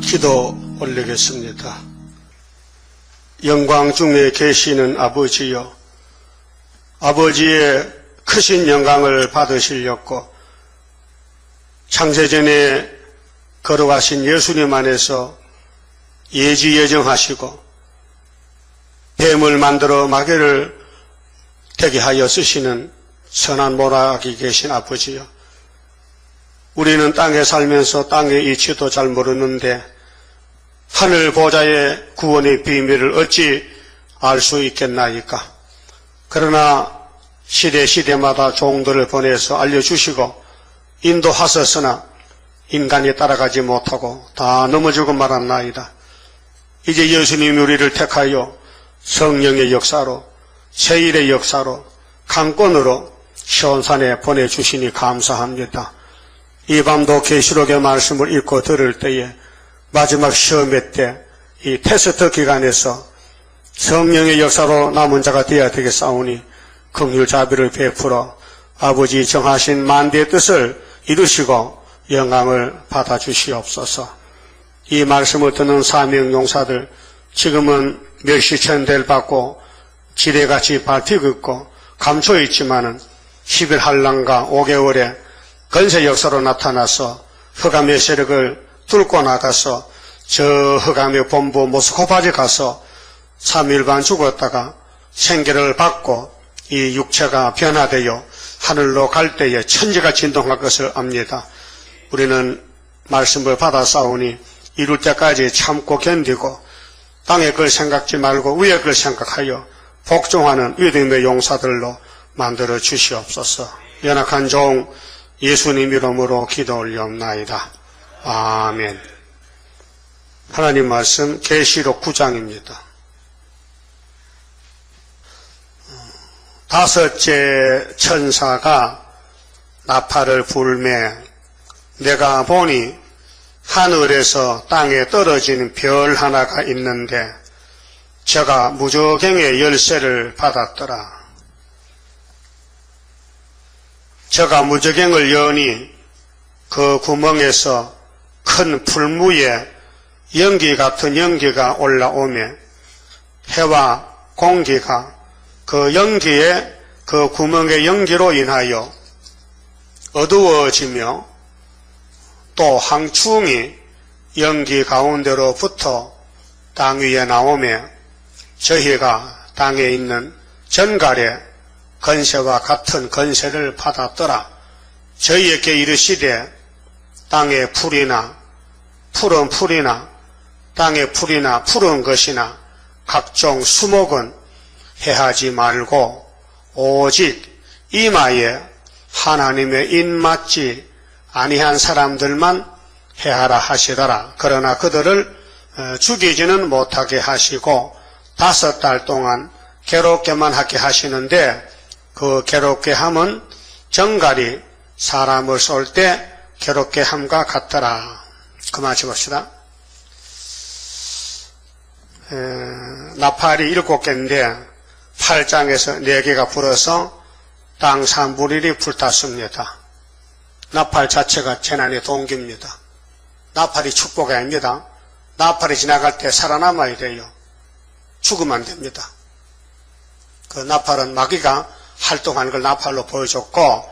기도 올리겠습니다. 영광 중에 계시는 아버지여, 아버지의 크신 영광을 받으시려고 창세전에 걸어가신 예수님 안에서 예지예정하시고 뱀을 만들어 마귀를 되게 하여 쓰시는 선한 모락이 계신 아버지여, 우리는 땅에 살면서 땅의 이치도 잘 모르는데 하늘 보좌의 구원의 비밀을 어찌 알 수 있겠나이까. 그러나 시대마다 종들을 보내서 알려주시고 인도하셨으나 인간이 따라가지 못하고 다 넘어지고 말았나이다. 이제 예수님이 우리를 택하여 성령의 역사로, 세일의 역사로, 강권으로 시온산에 보내주시니 감사합니다. 이 밤도 계시록의 말씀을 읽고 들을 때에 마지막 시험회 때 이 테스트 기간에서 성령의 역사로 남은 자가 되어야 되겠사오니 긍휼 자비를 베풀어 아버지 정하신 만대의 뜻을 이루시고 영광을 받아주시옵소서. 이 말씀을 듣는 사명용사들, 지금은 멸시천대를 받고 지뢰같이 밟히고 있고 감춰 있지만은 10일 한란과 5개월에 건세 역사로 나타나서 흑암의 세력을 뚫고 나가서 저 흑암의 본부 모스코바에 가서 3일반 죽었다가 생계를 받고 이 육체가 변화되어 하늘로 갈 때에 천지가 진동할 것을 압니다. 우리는 말씀을 받아 싸우니 이룰 때까지 참고 견디고 땅의 걸 생각지 말고 위의 걸 생각하여 복종하는 믿음의 용사들로 만들어 주시옵소서. 연약한 종 예수님 이름으로 기도 올리옵나이다. 아멘. 하나님 말씀 계시록 9장입니다. 다섯째 천사가 나팔을 불매 내가 보니 하늘에서 땅에 떨어지는 별 하나가 있는데 저가 무저갱의 열쇠를 받았더라. 저가 무저갱을 여니 그 구멍에서 큰 풀무에 연기 같은 연기가 올라오며 해와 공기가 그 연기에 그 구멍의 연기로 인하여 어두워지며 또 항충이 연기 가운데로부터 땅 위에 나오며 저희가 땅에 있는 전갈의 건세와 같은 건세를 받았더라. 저희에게 이르시되 땅의 풀이나 푸른 풀이나 땅의 풀이나 푸른 것이나 각종 수목은 해하지 말고 오직 이마에 하나님의 입맞지 아니한 사람들만 해하라 하시더라. 그러나 그들을 죽이지는 못하게 하시고 5달 동안 괴롭게만 하게 하시는데 그 괴롭게 함은 정갈이 사람을 쏠 때 괴롭게 함과 같더라. 그만 해봅시다. 나팔이 7개인데 8장에서 4개가 불어서 땅 3분의 1이 불탔습니다. 나팔 자체가 재난의 동기입니다. 나팔이 축복이 아닙니다. 나팔이 지나갈 때 살아남아야 돼요. 죽으면 안 됩니다. 그 나팔은 마귀가 활동하는 걸 나팔로 보여줬고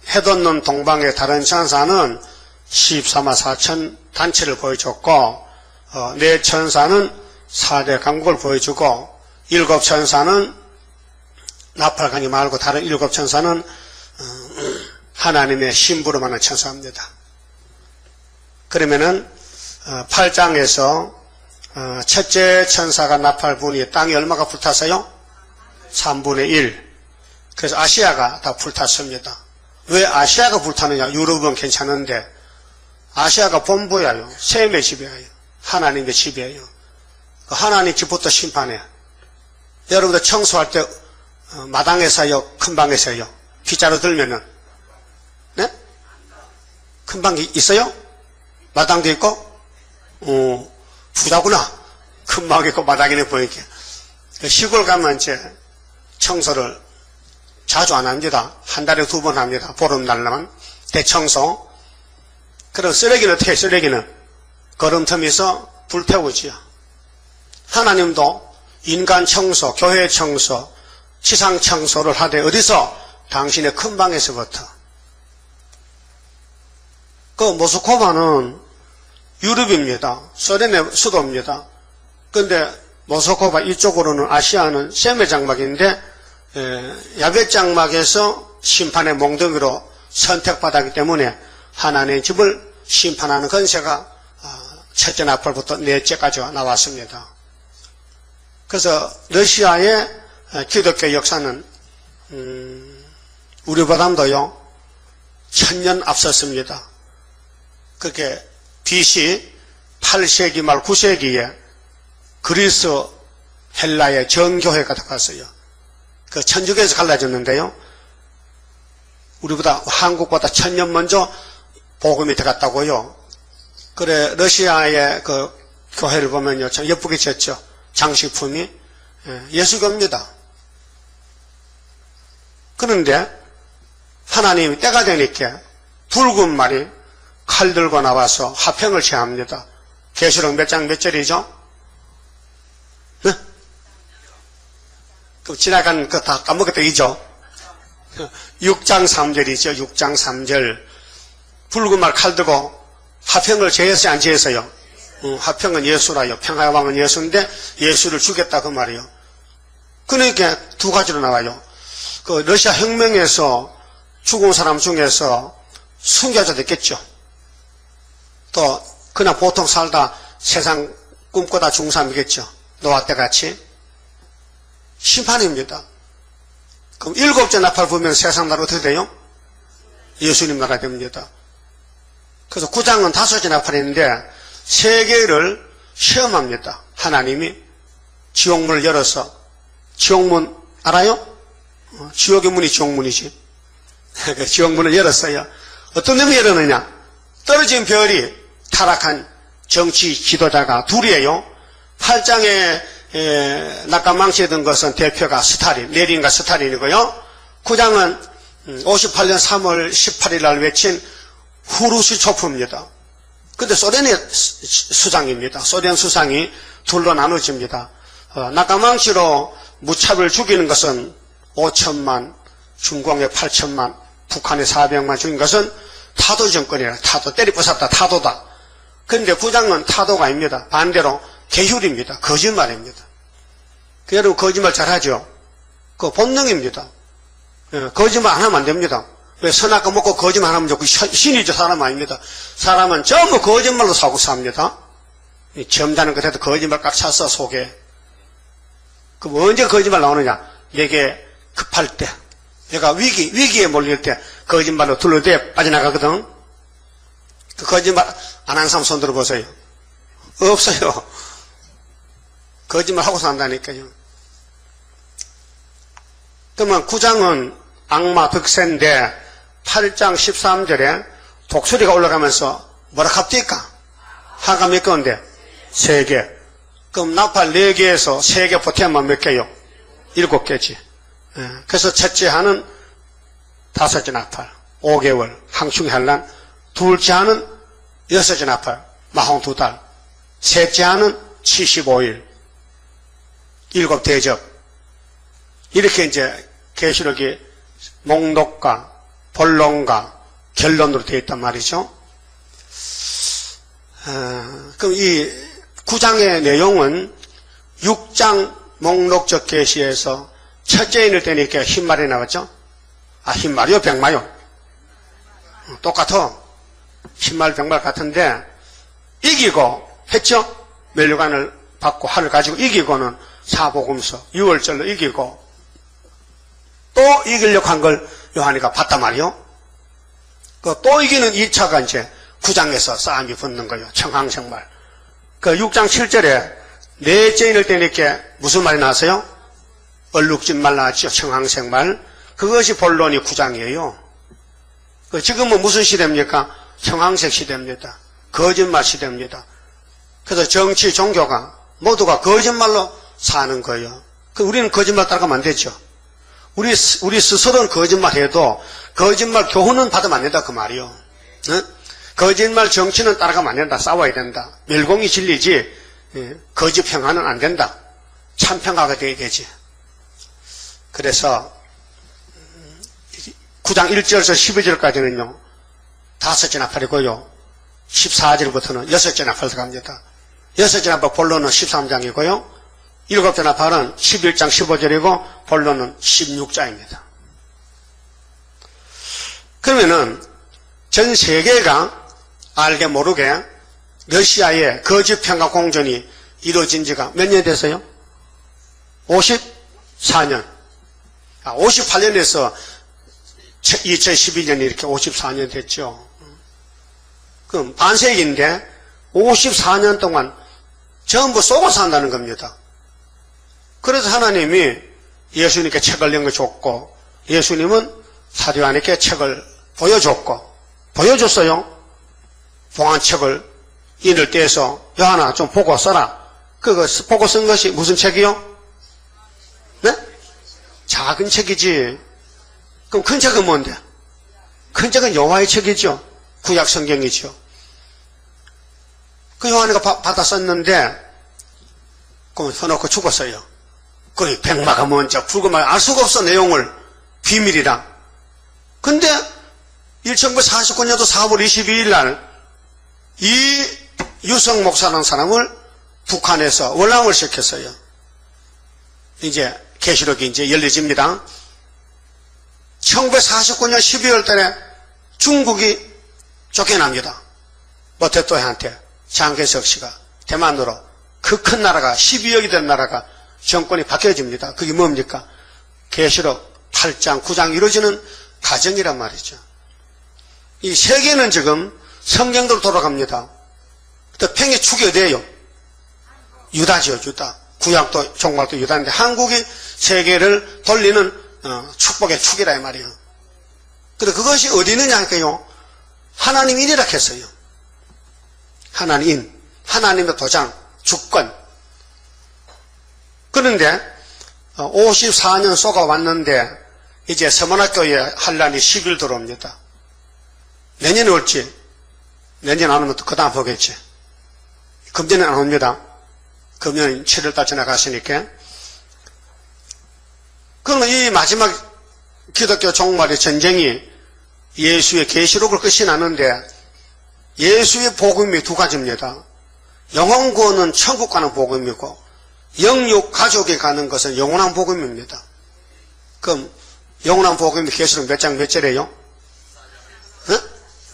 해돋는 동방의 다른 천사는 14만 4천 단체를 보여줬고 네 천사는 4대 강국을 보여주고 7 천사는 나팔강이 말고 다른 7 천사는 하나님의 신부로 는 천사입니다. 그러면은 8장에서 첫째 천사가 나팔 부니 땅이 얼마가 불탔어요? 3분의 1. 그래서 아시아가 다 불탔습니다. 왜 아시아가 불타느냐? 유럽은 괜찮은데 아시아가 본부야요. 셈의 집이에요. 하나님의 집이에요. 하나님 집부터 심판해. 여러분들 청소할 때 마당에서요? 큰 방에서요? 빗자루 들면은 네? 큰 방이 있어요? 마당도 있고? 부자구나. 큰 방이 있고 마당이네 보이게. 시골 가면 이제 청소를 자주 안 합니다. 한 달에 2번 합니다. 보름날만 대청소. 그럼 쓰레기는 어떻게 해요? 쓰레기는 걸음터미서 불태우지요. 하나님도 인간 청소, 교회 청소, 지상 청소를 하되 어디서? 당신의 큰 방에서부터. 그 모스크바는 유럽입니다. 소련의 수도입니다. 그런데 모스크바 이쪽으로는 아시아는 세메 장막인데 야벳 장막에서 심판의 몽둥이로 선택받았기 때문에 하나님의 집을 심판하는 건세가 첫째 나팔부터 넷째까지 나왔습니다. 그래서 러시아의 기독교 역사는 우리보다도요 1000년 앞섰습니다. 그렇게 BC 8세기 말 9세기에 그리스 헬라의 정교회가 들어갔어요. 그 천주교에서 갈라졌는데요. 우리보다 한국보다 1000년 먼저 복음이 들어갔다고요. 그래 러시아의 그 교회를 보면요 참 예쁘게 지었죠. 장식품이 예수교입니다. 그런데 하나님이 때가 되니까 붉은 말이 칼 들고 나와서 화평을 제합니다. 계시록 몇 장 몇 절이죠? 네? 그 지나간 거 다 까먹었다 이죠? 6장 3절이죠. 6장 3절. 붉은 말 칼 들고 화평을 제했어요? 안 제했어요? 화평은 예수라요. 평화의 왕은 예수인데 예수를 죽였다 그 말이요. 그러니까 두 가지로 나와요. 그 러시아 혁명에서 죽은 사람 중에서 순교자 됐겠죠. 또 그냥 보통 살다 세상 꿈꾸다 죽은 사람이겠죠. 노아 때 같이. 심판입니다. 그럼 7째 나팔 불면 세상 나라 어떻게 돼요? 예수님 나라 됩니다. 그래서 9장은 5째 나팔인데 세계를 시험합니다. 하나님이 지옥문을 열어서 지옥문 알아요? 지옥의 문이 지옥문이지. 지옥문을 열었어요. 어떤 놈이 열었느냐? 떨어진 별이 타락한 정치 지도자가 둘이에요. 8장에 낙관망치에 든 것은 대표가 스탈린, 레닌과 스탈린이고요. 9장은 58년 3월 18일 날 외친 후르시초프입니다. 근데 소련의 수장입니다. 소련 수상이 둘로 나눠집니다. 낙관망치로 무차별 죽이는 것은 5천만, 중공에 8천만, 북한에 400만 죽인 것은 타도 정권이라 타도 때리 부쉈다 타도다. 그런데 9장은 타도가 아닙니다. 반대로 계율입니다. 거짓말입니다. 여러분 거짓말 잘하죠? 그 본능입니다. 거짓말 안 하면 안 됩니다. 왜 선악과 먹고 거짓말 하면 좋고 신이죠. 사람 아닙니다. 사람은 전부 거짓말로 사고 삽니다. 점잖은 것에도 거짓말 꽉 찼어 속에. 그럼 언제 거짓말 나오느냐? 내게 급할 때, 내가 위기에 몰릴 때 거짓말로 둘러대 빠져나가거든. 그 거짓말 안 한 사람 손 들어보세요. 없어요. 거짓말 하고 산다니까요. 그러면 9장은 악마 득세인데 8장 13절에 독수리가 올라가면서 뭐라 합니까? 하가 몇 개인데? 3개. 그럼 나팔 4개에서 3개 보태면 몇 개요? 7개지. 그래서 첫째 하는 5째 나팔 5개월 항충 환란, 둘째 하는 6째 나팔 마홍 2달, 셋째 하는 75일 7 대접. 이렇게 이제 계시록이 목록과 본론과 결론으로 되어 있단 말이죠. 그럼 이 9장의 내용은 6장 목록적 계시에서 첫째 인을 떼니까 흰말이 나왔죠? 흰말이요? 백마요? 똑같아. 흰말, 백말 같은데 이기고 했죠? 멸류관을 받고 활을 가지고 이기고는 사복음서 6월절로 이기고 또 이기려고 한 걸 요한이가 봤단 말이요. 또 이기는 2차가 이제 9장에서 싸움이 붙는 거예요. 청항생말. 6장 7절에 넷째 인을 떼니까 무슨 말이 나왔어요? 얼룩진 말 나왔죠. 청항생말. 그것이 본론이 9장이에요. 지금은 무슨 시대입니까? 청항색 시대입니다. 거짓말 시대입니다. 그래서 정치, 종교가 모두가 거짓말로 사는 거예요. 우리는 거짓말 따라가면 안 되죠. 우리 스스로는 거짓말 해도 거짓말 교훈은 받으면 안 된다 그 말이요. 거짓말 정치는 따라가면 안 된다. 싸워야 된다. 멸공이 진리지 거짓 평화는 안 된다. 참 평화가 돼야 되지. 그래서 9장 1절에서 12절까지는요 5째 나팔이고요 14절부터는 6째 나팔 들어갑니다. 6째 나팔 본론은 13장이고요 7째 나팔은 11장 15절이고 본론은 16장입니다. 그러면은 전 세계가 알게 모르게 러시아의 거짓 평화 공전이 이루어진 지가 몇 년 됐어요? 54년. 58년에서 2012년이 이렇게 54년 됐죠. 그럼 반세기인데 54년 동안 전부 쏘고 산다는 겁니다. 그래서 하나님이 예수님께 책을 넘겨줬고 예수님은 사도 요한에게 책을 보여줬어요. 봉안책을 인을 떼서 요한아 좀 보고 써라. 그거 보고 쓴 것이 무슨 책이요? 네? 작은 책이지. 그럼 큰 책은 뭔데? 큰 책은 여호와의 책이죠. 구약 성경이죠. 그 요한이가 받아 썼는데 그럼 써놓고 죽었어요. 그리고 백마가 뭔지 불고만 알 수가 없어. 내용을 비밀이라. 근데 1949년도 4월 22일 날 이 유성 목사라는 사람을 북한에서 월남을 시켰어요. 이제 계시록이 이제 열려집니다. 1949년 12월 달에 중국이 쫓겨납니다. 모태또해한테 장개석 씨가 대만으로 그 큰 나라가 12억이 된 나라가 정권이 바뀌어집니다. 그게 뭡니까? 계시록 8장 9장 이루어지는 과정이란 말이죠. 이 세계는 지금 성경대로 돌아갑니다. 또 팽의 축이 어디예요? 유다죠. 유다. 구약도 종말도 유다인데 한국이 세계를 돌리는 축복의 축이라 이 말이에요. 근데 그것이 어디 있느냐 할까요? 하나님인이라 했어요. 하나님, 하나님의 도장, 주권. 그런데 54년 쏘가 왔는데 이제 서문학교에 한란이 10일 들어옵니다. 내년에 올지 내년 안 오면 또 그 다음 보겠지. 금년은 안 옵니다. 금년 7월달 지나갔으니까. 그러면 이 마지막 기독교 종말의 전쟁이 예수의 계시록을 끝이 나는데 예수의 복음이 두 가지입니다. 영혼 구원은 천국 가는 복음이고 영육 가족에 가는 것은 영원한 복음입니다. 그럼 영원한 복음이 계시록 몇 장 몇 절이에요?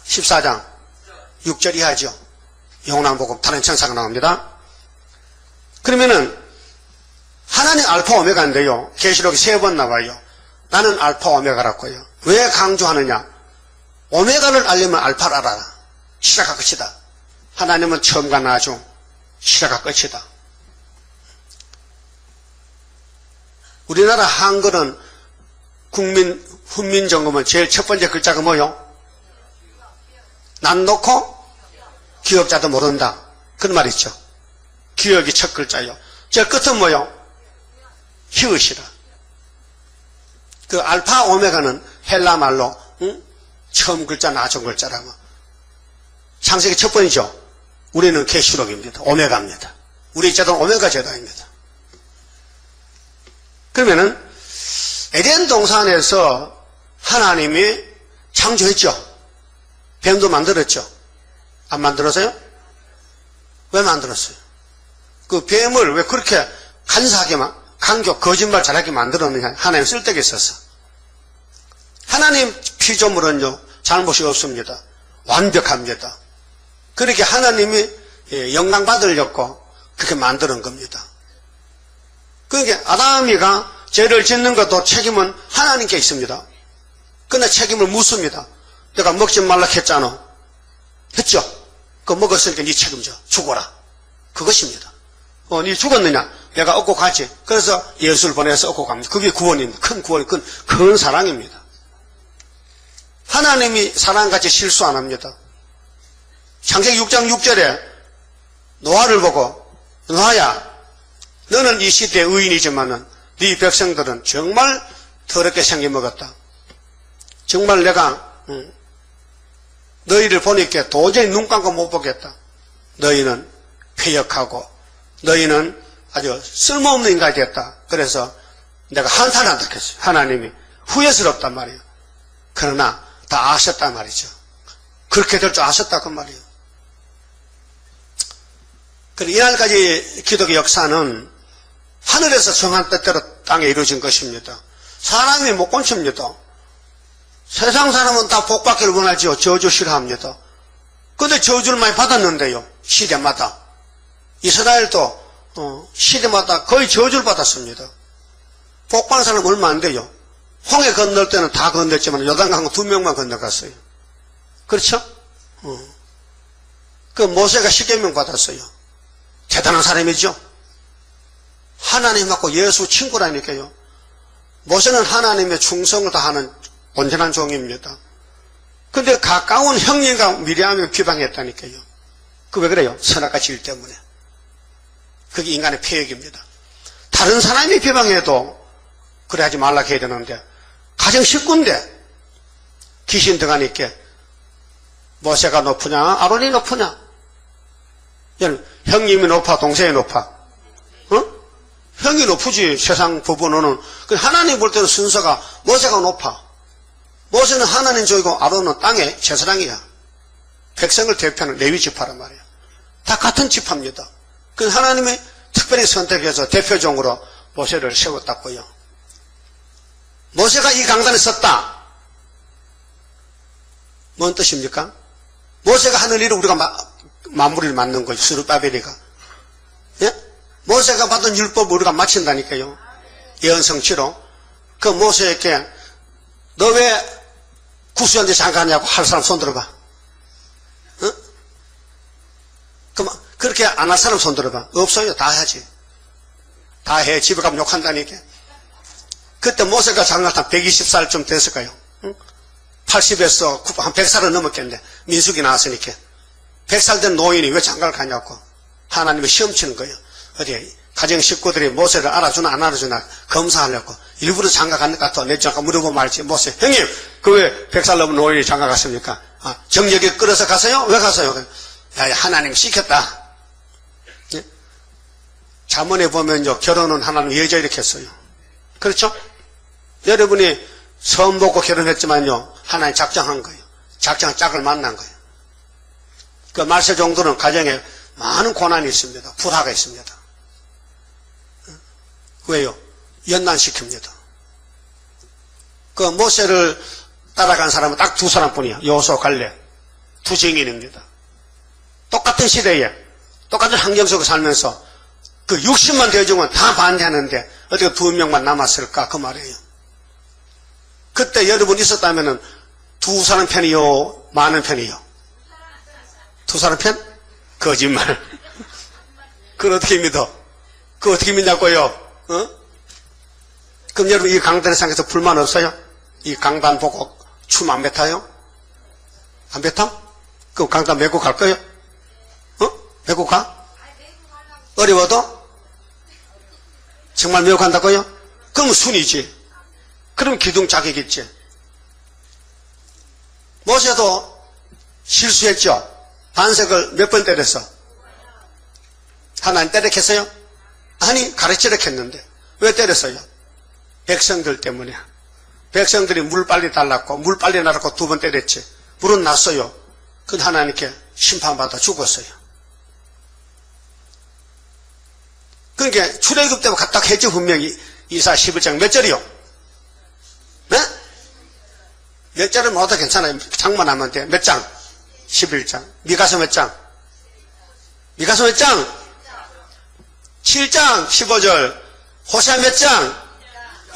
14장 6절 이하죠. 영원한 복음 다른 천사가 나옵니다. 그러면은 하나님 알파 오메가인데요. 계시록이 3번 나와요. 나는 알파 오메가라고요. 왜 강조하느냐? 오메가를 알려면 알파를 알아라. 시작과 끝이다. 하나님은 처음과 나중, 시작과 끝이다. 우리나라 한글은 국민 훈민정음은 제일 첫 번째 글자가 뭐요? 난 놓고 기억자도 모른다. 그런 말 있죠. 기억이 첫 글자요. 저 끝은 뭐요? 히읗이라. 그 알파 오메가는 헬라 말로 처음 글자 나중 글자라고. 창세기 첫 번이죠. 우리는 계시록입니다. 오메가입니다. 우리 제도는 오메가 제도입니다. 그러면은 에덴 동산에서 하나님이 창조했죠. 뱀도 만들었죠. 안 만들었어요? 왜 만들었어요? 그 뱀을 왜 그렇게 간사하게 간격 거짓말 잘하게 만들었느냐? 하나님 쓸데가 있어서. 하나님 피조물은요 잘못이 없습니다. 완벽합니다. 그렇게 하나님이 영광 받으려고 그렇게 만드는 겁니다. 그러니까 아담이가 죄를 짓는 것도 책임은 하나님께 있습니다. 그러나 책임을 묻습니다. 내가 먹지 말라 했잖아. 했죠? 그거 먹었으니까 네 책임져. 죽어라. 그것입니다. 네 죽었느냐? 내가 얻고 가지. 그래서 예수를 보내서 얻고 갑니다. 그게 구원입니다. 큰 구원, 큰 사랑입니다. 하나님이 사랑같이 실수 안 합니다. 창세기 6장 6절에 노아를 보고 노아야 너는 이 시대의 의인이지만은 네 백성들은 정말 더럽게 생겨 먹었다. 정말 내가 너희를 보니까 도저히 눈 감고 못 보겠다. 너희는 패역하고 너희는 아주 쓸모없는 인간이 됐다. 그래서 내가 한탄한다 했어요. 하나님이 후회스럽단 말이에요. 그러나 다 아셨단 말이죠. 그렇게 될 줄 아셨다 그 말이에요. 그리고 이날까지 기독의 역사는 하늘에서 정한 뜻대로 땅에 이루어진 것입니다. 사람이 못 건칩니다. 세상 사람은 다 복받기를 원하지요. 저주 싫어합니다. 근데 저주를 많이 받았는데요. 시대마다. 이스라엘도 시대마다 거의 저주를 받았습니다. 복받는 사람 얼마 안 돼요. 홍해 건널 때는 다 건넜지만 요단강 2명만 건너갔어요. 그렇죠? 그 모세가 10계명 받았어요. 대단한 사람이죠. 하나님하고 예수 친구라니까요. 모세는 하나님의 충성을 다하는 온전한 종입니다. 근데 가까운 형님과 미리암을 비방했다니까요. 그 왜 그래요? 선악과 질 때문에. 그게 인간의 폐역입니다. 다른 사람이 비방해도 그래 하지 말라 해야 되는데 가정 식구인데 귀신 들어가니까 모세가 높으냐 아론이 높으냐? 형님이 높아 동생이 높아? 형이 높으지. 세상 부부는. 하나님 볼 때는 순서가 모세가 높아. 모세는 하나님 쪽이고 아론은 땅의 제사장이야. 백성을 대표하는 레위 지파란 말이야. 다 같은 지파입니다. 그래서 하나님이 특별히 선택해서 대표종으로 모세를 세웠다고요. 모세가 이 강단에 섰다. 뭔 뜻입니까? 모세가 하는 일을 우리가 마무리를 맞는 거예요. 스룹바벨이가. 예? 모세가 받은 율법을 우리가 마친다니까요. 예언성취로. 그 모세에게 너 왜 구수한테 장가하냐고 할 사람 손 들어봐. 어? 그렇게 안 할 사람 손 들어봐. 없어요. 다 해야지. 다 해. 집에 가면 욕한다니까. 그때 모세가 장가한 120살쯤 됐을까요? 응? 80에서 한 100살은 넘었겠는데 민수기 나왔으니까 100살 된 노인이 왜 장가를 가냐고 하나님이 시험 치는 거예요. 어디 가정 식구들이 모세를 알아주나 안 알아주나 검사하려고 일부러 장가 간 것 같아. 내 잠깐 물어보면 말지. 모세 형님 그 왜 100살 넘은 노인이 장가 갔습니까? 정력에 끌어서 가세요? 왜 가세요? 야, 하나님 시켰다. 예? 잠언에 보면요 결혼은 하나님 여자 이렇게 했어요. 그렇죠? 여러분이 처음 보고 결혼했지만요 하나님 작정한 거예요. 작정한 짝을 만난 거예요. 그 말세 정도는 가정에 많은 고난이 있습니다. 불화가 있습니다. 왜요? 연난시킵니다. 그 모세를 따라간 사람은 딱 두 사람뿐이야. 여호수아 갈렙. 두 증인입니다. 똑같은 시대에 똑같은 환경 속에 살면서 그 60만 대중은 다 반대하는데 어떻게 2명만 남았을까 그 말이에요. 그때 여러분 있었다면은 두 사람 편이요 많은 편이요? 두 사람 편? 거짓말. 그걸 어떻게 믿어? 그걸 어떻게 믿냐고요? 어? 그럼 여러분 이 강단의 상에서 불만 없어요? 이 강단 보고 춤 안 뱉어요? 안 뱉어? 그럼 강단 메고 갈 거예요? 메고 가? 어려워도? 정말 메고 간다고요? 그러면 순이지. 그럼 기둥 자격있지. 모세도 실수했죠. 반석을 몇 번 때렸어? 하나님 때렸겠어요? 아니 가르치려 했는데 왜 때렸어요? 백성들 때문에. 백성들이 물 빨리 달랐고 물 빨리 날았고 2번 때렸지. 물은 났어요. 그건 하나님께 심판받아 죽었어요. 그러니까 출애굽 때문에 갖다 했죠. 분명히 이사 11장 몇 절이요? 네? 몇 절은 뭐도 괜찮아요. 장만 하면 돼. 몇 장? 11장. 미가서 몇 장? 미가서 몇 장? 7장 15절. 호세아 몇 장?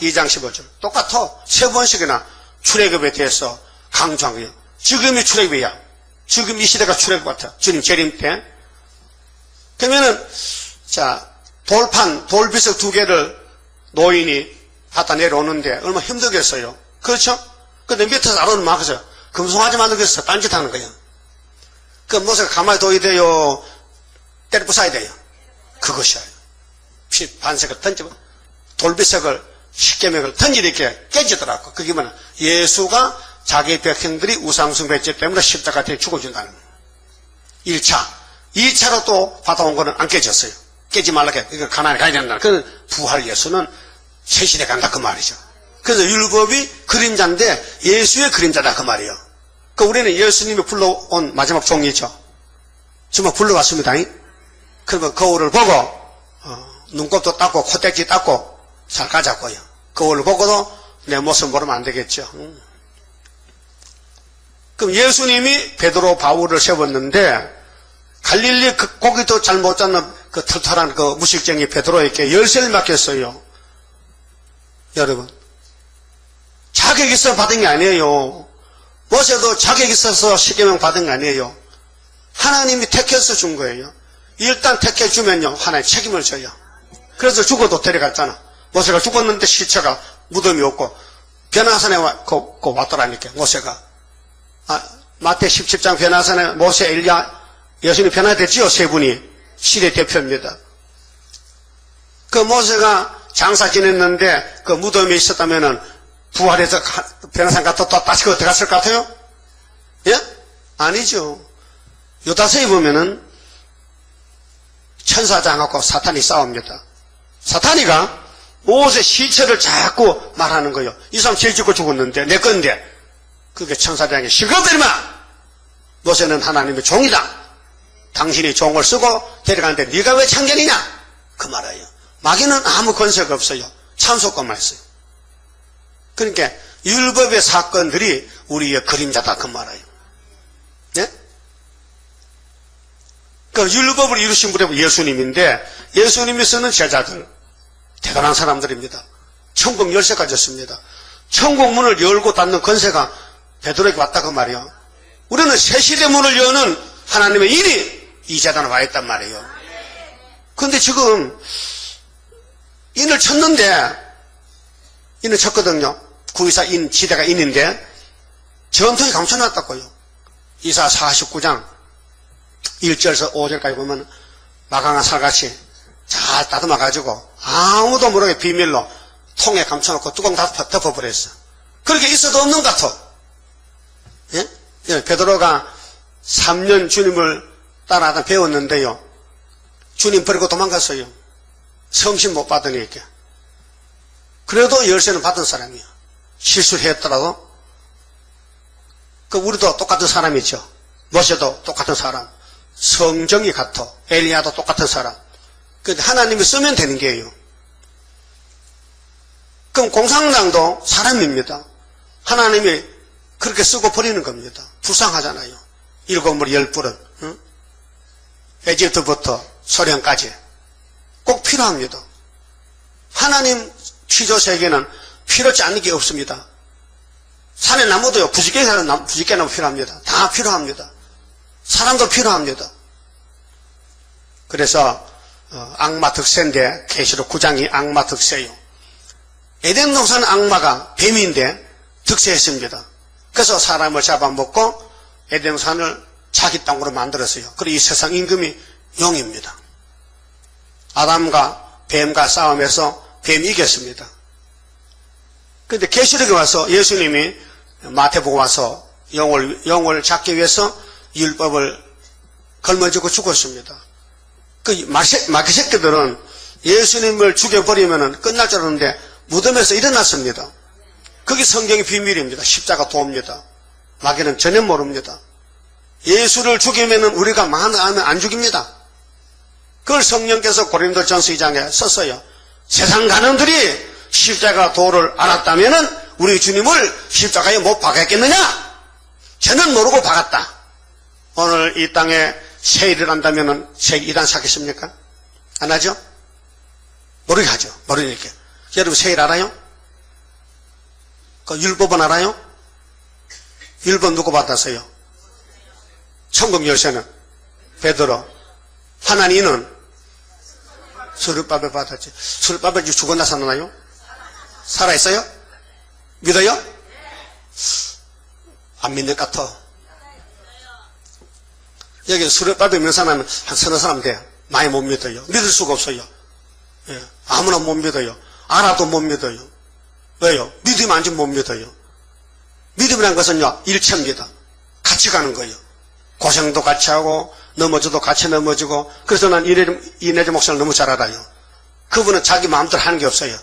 2장 15절. 똑같아. 3번씩이나 출애굽에 대해서 강조한 거예요. 지금이 출애굽이야. 지금 이 시대가 출애굽 같아. 주님 재림 때. 그러면은 자 돌판, 돌비석 2개를 노인이 갖다 내려오는데 얼마나 힘들겠어요. 그렇죠? 근데 밑에서 아론은 막아서 금송아지 만들겠어. 딴짓 하는 거예요. 그 모세가 가만히 둬야 돼요? 때려 부숴야 돼요? 그것이에요. 반석을 던지고 돌비석을 십계명을 던지니까 깨지더라고. 그게 뭐냐? 예수가 자기 백성들이 우상숭배죄 때문에 십자가에 죽어준다는 거예요. 1차. 2차로 또 받아온 거는 안 깨졌어요. 깨지 말라고 해. 이거 가나안에 가야 된다. 그 부활 예수는 새 시대 간다 그 말이죠. 그래서 율법이 그림자인데 예수의 그림자다 그 말이에요. 그 우리는 예수님이 불러온 마지막 종이죠. 정말 불러왔습니다. 그러면 거울을 보고 눈곱도 닦고 콧대기 닦고 잘 가자고요. 거울을 보고도 내 모습 모르면 안 되겠죠. 그럼 예수님이 베드로 바울을 세웠는데 갈릴리 그 고기도 잘 못 잡는 그 털털한 그 무식쟁이 베드로에게 열쇠를 맡겼어요. 여러분, 자격 있어 받은 게 아니에요. 모세도 자격 있어서 십계명 받은 게 아니에요. 하나님이 택해서 준 거예요. 일단 택해 주면요 하나님 책임을 져요. 그래서 죽어도 데려갔잖아. 모세가 죽었는데 시체가 무덤이 없고 변화산에 왔더라니까 모세가. 마태 17장 변화산에 모세, 엘리야, 예수님이 변화됐지요. 세 분이 시대 대표입니다. 그 모세가 장사 지냈는데 그 무덤에 있었다면은 부활해서 변화산 갔다 또 다시 들어갔을 것 같아요? 예? 아니죠. 요다서에 보면은 천사장하고 사탄이 싸웁니다. 사탄이가 모세 시체를 자꾸 말하는 거예요. 이 사람 죄 짓고 죽었는데 내 건데. 그게 천사장이 시끄럽더니만 모세는 하나님의 종이다. 당신이 종을 쓰고 데려가는데 네가 왜 참견이냐? 그 말이에요. 마귀는 아무 권세가 없어요. 참소권만 있어요. 그러니까 율법의 사건들이 우리의 그림자다 그 말이에요. 네? 그 율법을 이루신 분이 예수님인데 예수님이 쓰는 제자들 대단한 사람들입니다. 천국 열쇠가 졌습니다. 천국 문을 열고 닫는 권세가 베드로에게 왔다 그 말이에요. 우리는 새 시대 문을 여는 하나님의 인이 이 재단에 와 있단 말이에요. 그런데 지금 인을 쳤는데 인을 쳤거든요. 구이사 인 지대가 인인데 전통이 감춰놨다고요. 이사 49장 1절에서 5절까지 보면 마강한 살같이 잘 다듬어 가지고 아무도 모르게 비밀로 통에 감춰놓고 뚜껑 다 덮어버렸어. 그렇게 있어도 없는 것 같아. 예? 베드로가 3년 주님을 따라하다 배웠는데요. 주님 버리고 도망갔어요. 성신 못 받으니까. 그래도 열쇠는 받은 사람이에요. 실수를 했더라도. 우리도 똑같은 사람이죠. 모세도 똑같은 사람. 성정이 같아. 엘리야도 똑같은 사람. 하나님이 쓰면 되는 게예요. 그럼 공산당도 사람입니다. 하나님이 그렇게 쓰고 버리는 겁니다. 불쌍하잖아요. 7물 10불은. 응? 에집트부터 소련까지 꼭 필요합니다. 하나님 취조세계는 필요치 않는 게 없습니다. 산에 나무도요. 부지개 나무 필요합니다. 다 필요합니다. 사람도 필요합니다. 그래서 악마 득세인데 계시록 9장이 악마 득세요. 에덴 동산은 악마가 뱀인데 득세했습니다. 그래서 사람을 잡아먹고 에덴 동산을 자기 땅으로 만들었어요. 그리고 이 세상 임금이 용입니다. 아담과 뱀과 싸움에서 뱀이 이겼습니다. 그런데 계시록에 와서 예수님이 마태복음 와서 영을 잡기 위해서 율법을 걸머쥐고 죽었습니다. 그 마귀 새끼들은 예수님을 죽여버리면 끝날 줄 알았는데 무덤에서 일어났습니다. 그게 성경의 비밀입니다. 십자가 도입니다. 마귀는 전혀 모릅니다. 예수를 죽이면 우리가 마음하면 안 죽입니다. 그걸 성령께서 고린도전서 2장에 썼어요. 세상 가는들이 십자가 도를 알았다면 우리 주님을 십자가에 못 박았겠느냐? 저는 모르고 박았다. 오늘 이 땅에 세일을 한다면 세일 2단 사겠습니까? 안 하죠? 모르게 하죠. 모르니까. 여러분 세일 알아요? 그 율법은 알아요? 율법 누구 받았어요? 천국 열쇠는 베드로. 하나님은 수르바벨 받았지. 수르바벨 죽었나 살아나요? 살아있어요? 믿어요? 안 믿는 것 같아. 여기 수르바벨 믿는 사람은 한 서너 사람 돼요. 많이 못 믿어요. 믿을 수가 없어요. 예, 아무나 못 믿어요. 알아도 못 믿어요. 왜요? 믿으면 안 좀 못 믿어요. 믿음이란 것은요, 일체입니다. 같이 가는 거예요. 고생도 같이 하고, 넘어져도 같이 넘어지고, 그래서 난 이내재 목사를 너무 잘 알아요. 그분은 자기 마음대로 하는 게 없어요.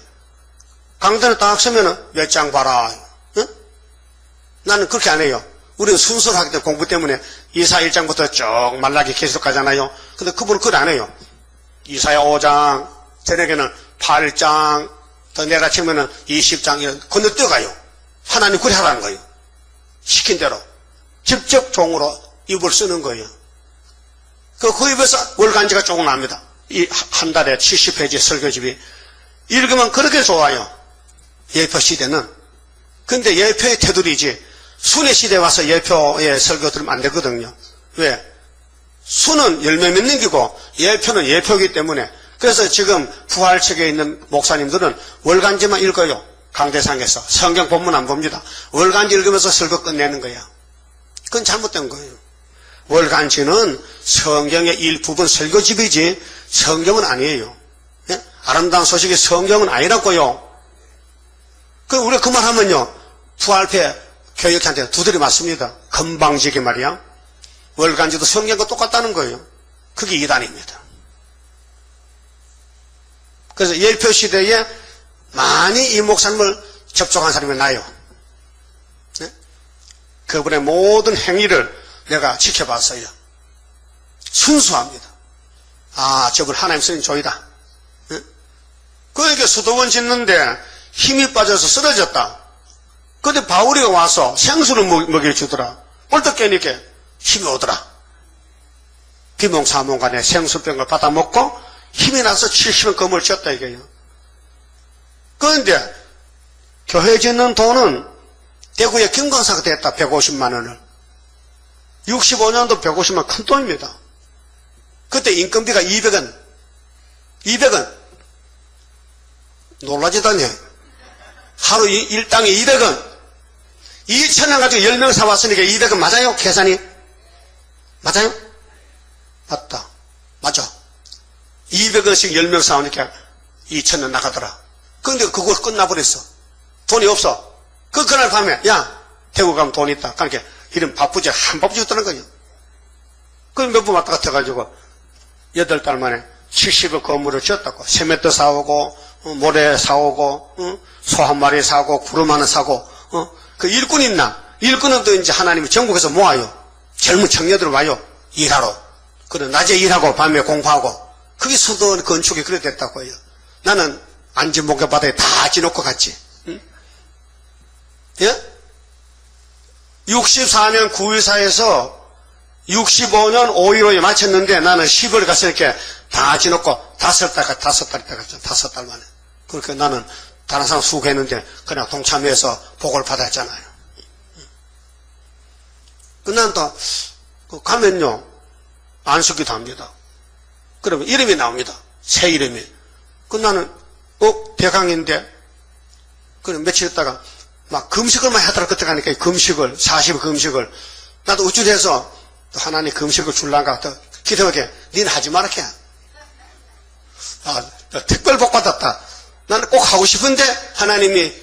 강단에 딱 서면은 몇 장 봐라. 응? 나는 그렇게 안 해요. 우리는 순서로 하기 때문에 공부 때문에 이사 1장부터 쭉 말라기 계속 가잖아요. 근데 그분은 그걸 안 해요. 이사야 5장, 저녁에는 8장, 더 내려치면은 20장, 이런 건너뛰어가요. 하나님 그래 하라는 거예요. 시킨 대로. 직접 종으로 입을 쓰는 거예요. 그 입에서 월간지가 조금 납니다. 이 한 달에 70페이지 설교집이. 읽으면 그렇게 좋아요. 예표 시대는. 근데 예표의 테두리지, 순회 시대에 와서 예표의 설교 들으면 안 되거든요. 왜? 순은 열매 맺는 기고, 예표는 예표이기 때문에. 그래서 지금 부활책에 있는 목사님들은 월간지만 읽어요. 강대상에서. 성경 본문 안 봅니다. 월간지 읽으면서 설교 끝내는 거야. 그건 잘못된 거예요. 월간지는 성경의 일부분 설교집이지 성경은 아니에요. 예? 아름다운 소식이 성경은 아니라고요. 우리가 그 말 하면요, 부활패 교육한테 두드려 맞습니다. 건방지게 말이야. 월간지도 성경과 똑같다는 거예요. 그게 이단입니다. 그래서 예표 시대에 많이 이 목사님을 접촉한 사람이 나요. 네? 그분의 모든 행위를 내가 지켜봤어요. 순수합니다. 아, 저분 하나님 쓰는 조이다. 네? 그에게 수도원 짓는데 힘이 빠져서 쓰러졌다. 근데 바울이가 와서 생수를 먹여주더라. 얼떡 깨니까 힘이 오더라. 비몽사몽간에 생수병을 받아 먹고 힘이 나서 70원 건물을 지었다 이거예요. 그런데 교회 짓는 돈은 대구에 김건사가 됐다. 150만 원을. 65년도 150만 큰 돈입니다. 그때 인건비가 200원. 200원. 놀라지다니. 하루 일당에 200원. 2,000원 가지고 10명 사왔으니까 200원 맞아요? 계산이? 맞아요? 맞다. 맞아. 200원씩 10명 사오니까 2,000원 나가더라. 그런데 그걸 끝나버렸어. 돈이 없어. 그날 밤에, 야, 대구 가면 돈 있다. 그러니까 이런 바쁘지 한 밥 주었다는 거예요. 그 몇 번 왔다 갔다 해가지고 8달 만에 70억 건물을 지었다고. 세면대 사오고, 모래 사오고, 소 한 마리 사고, 구름 하나 사고, 그 일꾼 있나? 일꾼은 또 이제 하나님이 전국에서 모아요. 젊은 청년들 와요. 일하러. 그래, 낮에 일하고, 밤에 공부하고. 그게 수도 건축이 그래 됐다고 해요. 나는 안진목에 바다에 다 지놓고 갔지. 응? 예? 64년 9.14에서 65년 5.15에 마쳤는데 나는 10월 갔으니까 다 지놓고 5달 있다 갔죠. 5달 만에. 그러니까 나는 다른 사람 수고했는데 그냥 동참해서 복을 받았잖아요. 난 또 가면요 안수기도 합니다. 그러면 이름이 나옵니다. 새 이름이. 나는 대강인데 그럼 며칠 있다가 막 금식을만 하더라. 그때 가니까 금식을 40일 금식을 나도 우쭐해서 하나님 금식을 줄란가 기도하게 니는 하지 말아게. 아, 특별 복 받았다. 나는 꼭 하고 싶은데 하나님이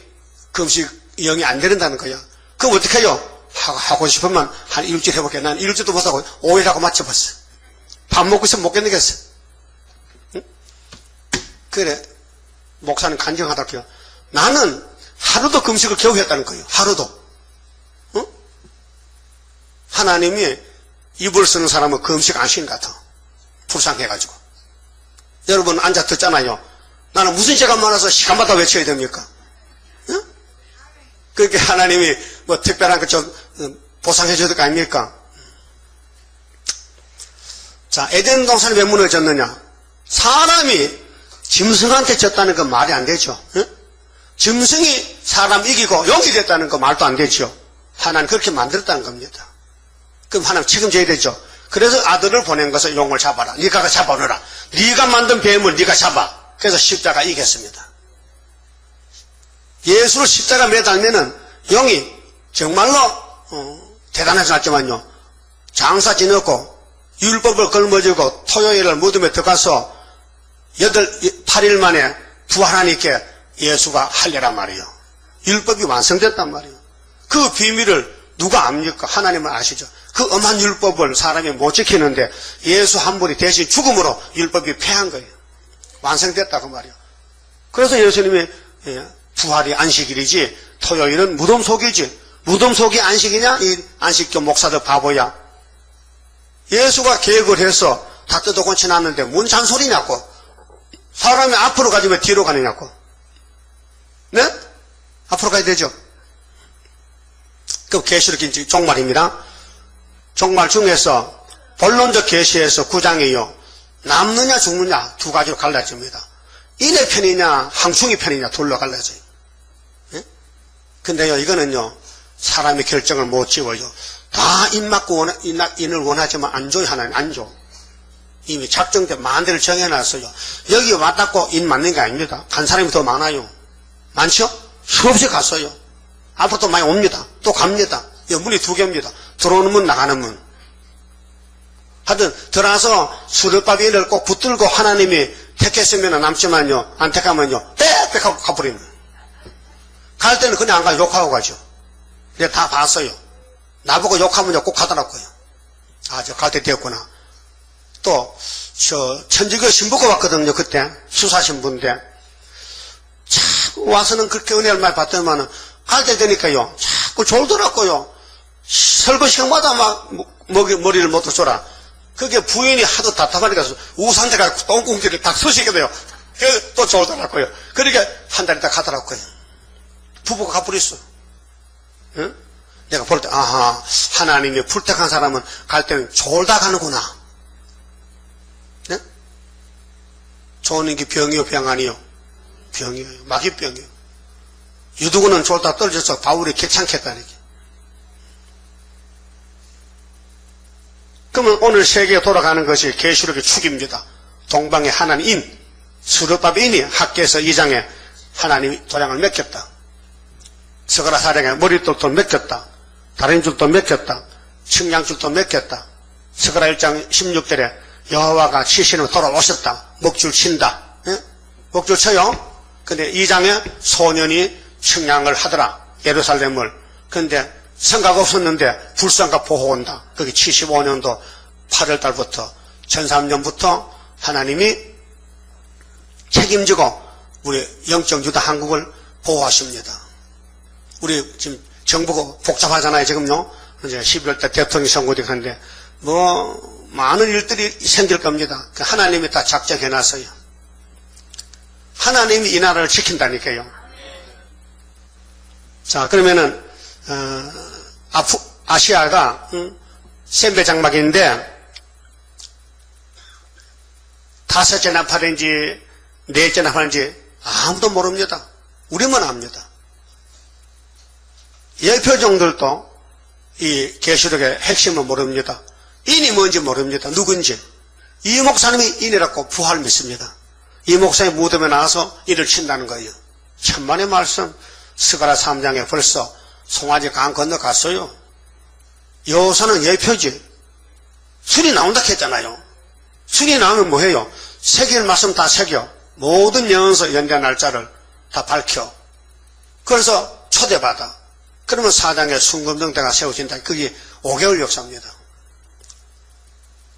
금식 영이 안 되는다는 거야. 그럼 어떻게 해요? 하고 싶으면 한 일주일 해볼게. 난 일주일도 못하고 5일하고 맞춰봤어. 밥 먹고 있으면 못 견디겠어. 응? 그래 목사님 간증하더라고요. 나는 하루도 금식을 겨우 했다는 거예요. 하루도. 응? 하나님이 입을 쓰는 사람은 금식 안 쉬는 것 같아. 불쌍해가지고. 여러분 앉아 듣잖아요. 나는 무슨 죄가 많아서 시간마다 외쳐야 됩니까? 응? 그렇게 하나님이 뭐 특별한 거 좀 보상해줘야 될 거 아닙니까? 자, 에덴 동산이 왜 무너졌느냐? 사람이 짐승한테 졌다는 건 말이 안 되죠. 응? 짐승이 사람 이기고 용이 됐다는 거 말도 안 되죠. 하나님 그렇게 만들었다는 겁니다. 그럼 하나님 책임져야 되죠. 그래서 아들을 보낸 것을 용을 잡아라. 네가 잡아오너라. 네가 만든 뱀을 네가 잡아. 그래서 십자가 이겼습니다. 예수를 십자가 매달면은 용이 정말로 대단하지 않지만요. 장사 지냈고 율법을 걸머지고 토요일을 무덤에 들어가서 8일 만에 부활하니까 예수가 할례란 말이에요. 율법이 완성됐단 말이에요. 그 비밀을 누가 압니까? 하나님은 아시죠? 그 엄한 율법을 사람이 못 지키는데 예수 한 분이 대신 죽음으로 율법이 패한 거예요. 완성됐다 그 말이에요. 그래서 예수님이 부활이 안식일이지 토요일은 무덤 속이지. 무덤 속이 안식이냐? 이 안식교 목사들 바보야. 예수가 계획을 해서 다 뜯어고 지났는데 뭔 잔소리냐고. 사람이 앞으로 가지 왜 뒤로 가느냐고. 네? 앞으로 가야 되죠. 그 계시록 종말입니다. 종말 중에서 본론적 계시에서 9장이요. 남느냐 죽느냐 두 가지로 갈라집니다. 인의 편이냐 항충이 편이냐 둘로 갈라져요. 예? 근데요 이거는요 사람이 결정을 못 지어요. 다 인 맞고 인을 원하지만 안 줘요. 하나님 안 줘. 이미 작정된 만대를 정해놨어요. 여기 와닿고 인 맞는 게 아닙니다. 간 사람이 더 많아요. 많죠? 수없이 갔어요. 앞으로 또 많이 옵니다. 또 갑니다. 여기 문이 두 개입니다. 들어오는 문 나가는 문. 하여튼 들어와서 수르바비 인을 꼭 붙들고 하나님이 택했으면 남지만요 안 택하면요 빽빽 하고 가버립니다. 갈 때는 그냥 안 가요. 욕하고 가죠. 내가 다 봤어요. 나보고 욕하면요 꼭 가더라고요. 아, 저 갈 때 되었구나. 또 천주교 신부가 왔거든요. 그때 수사신부인데 자꾸 와서는 그렇게 은혜를 많이 받더니만은 갈 때 되니까요 자꾸 졸더라고요. 설거 시간마다 막 머리를 못 써라. 그게 부인이 하도 답답하니까 우산대가 똥꽁지를 딱 쑤시게 돼요. 그래서 또 졸더라고요. 그러니까 한 달 있다 가더라고요. 부부가 가버렸어. 응? 내가 볼 때 아하 하나님이 풀택한 사람은 갈 때는 졸다 가는구나. 네? 좋은 게 병이요 병 아니요? 병이에요. 마귀병이요. 유두구는 졸다 떨어져서 바울이 개창했다니까. 그러면 오늘 세계에 돌아가는 것이 계시록의 축입니다. 동방의 하나님 인, 수르바비인이 학계에서 2장에 하나님이 도량을 맡겼다. 스가랴 4장에 머릿돌도 맡겼다. 다른 줄도 맡겼다. 측량줄도 맡겼다. 스가랴 1장 16절에 여호와가 치시는 돌아오셨다. 먹줄 친다. 예? 먹줄 쳐요. 근데 2장에 소년이 측량을 하더라. 예루살렘을. 근데 성각 없었는데 불성각 보호 온다. 거기 75년도 8월달부터 1003년부터 하나님이 책임지고 우리 영적 유다 한국을 보호하십니다. 우리 지금 정부가 복잡하잖아요. 지금요. 이제 11월 때 대통령 선거도 하는데 뭐 많은 일들이 생길 겁니다. 하나님이 다 작정해놨어요. 하나님이 이 나라를 지킨다니까요. 자 그러면은 아시아가 셈베 장막인데 다섯째 나팔인지 넷째 나팔인지 아무도 모릅니다. 우리만 압니다. 예표종들도 이 계시록의 핵심을 모릅니다. 인이 뭔지 모릅니다. 누군지. 이 목사님이 인이라고 부활 믿습니다. 이 목사님 무덤에 나와서 인을 친다는 거예요. 천만의 말씀. 스가랴 3장에 벌써 송아지 강 건너갔어요. 여호사는 예표지. 순이 나온다 했잖아요. 순이 나오면 뭐해요? 새길 말씀 다 새겨. 모든 예언서 연대 날짜를 다 밝혀. 그래서 초대받아. 그러면 4장에 순금정대가 세워진다. 그게 5개월 역사입니다.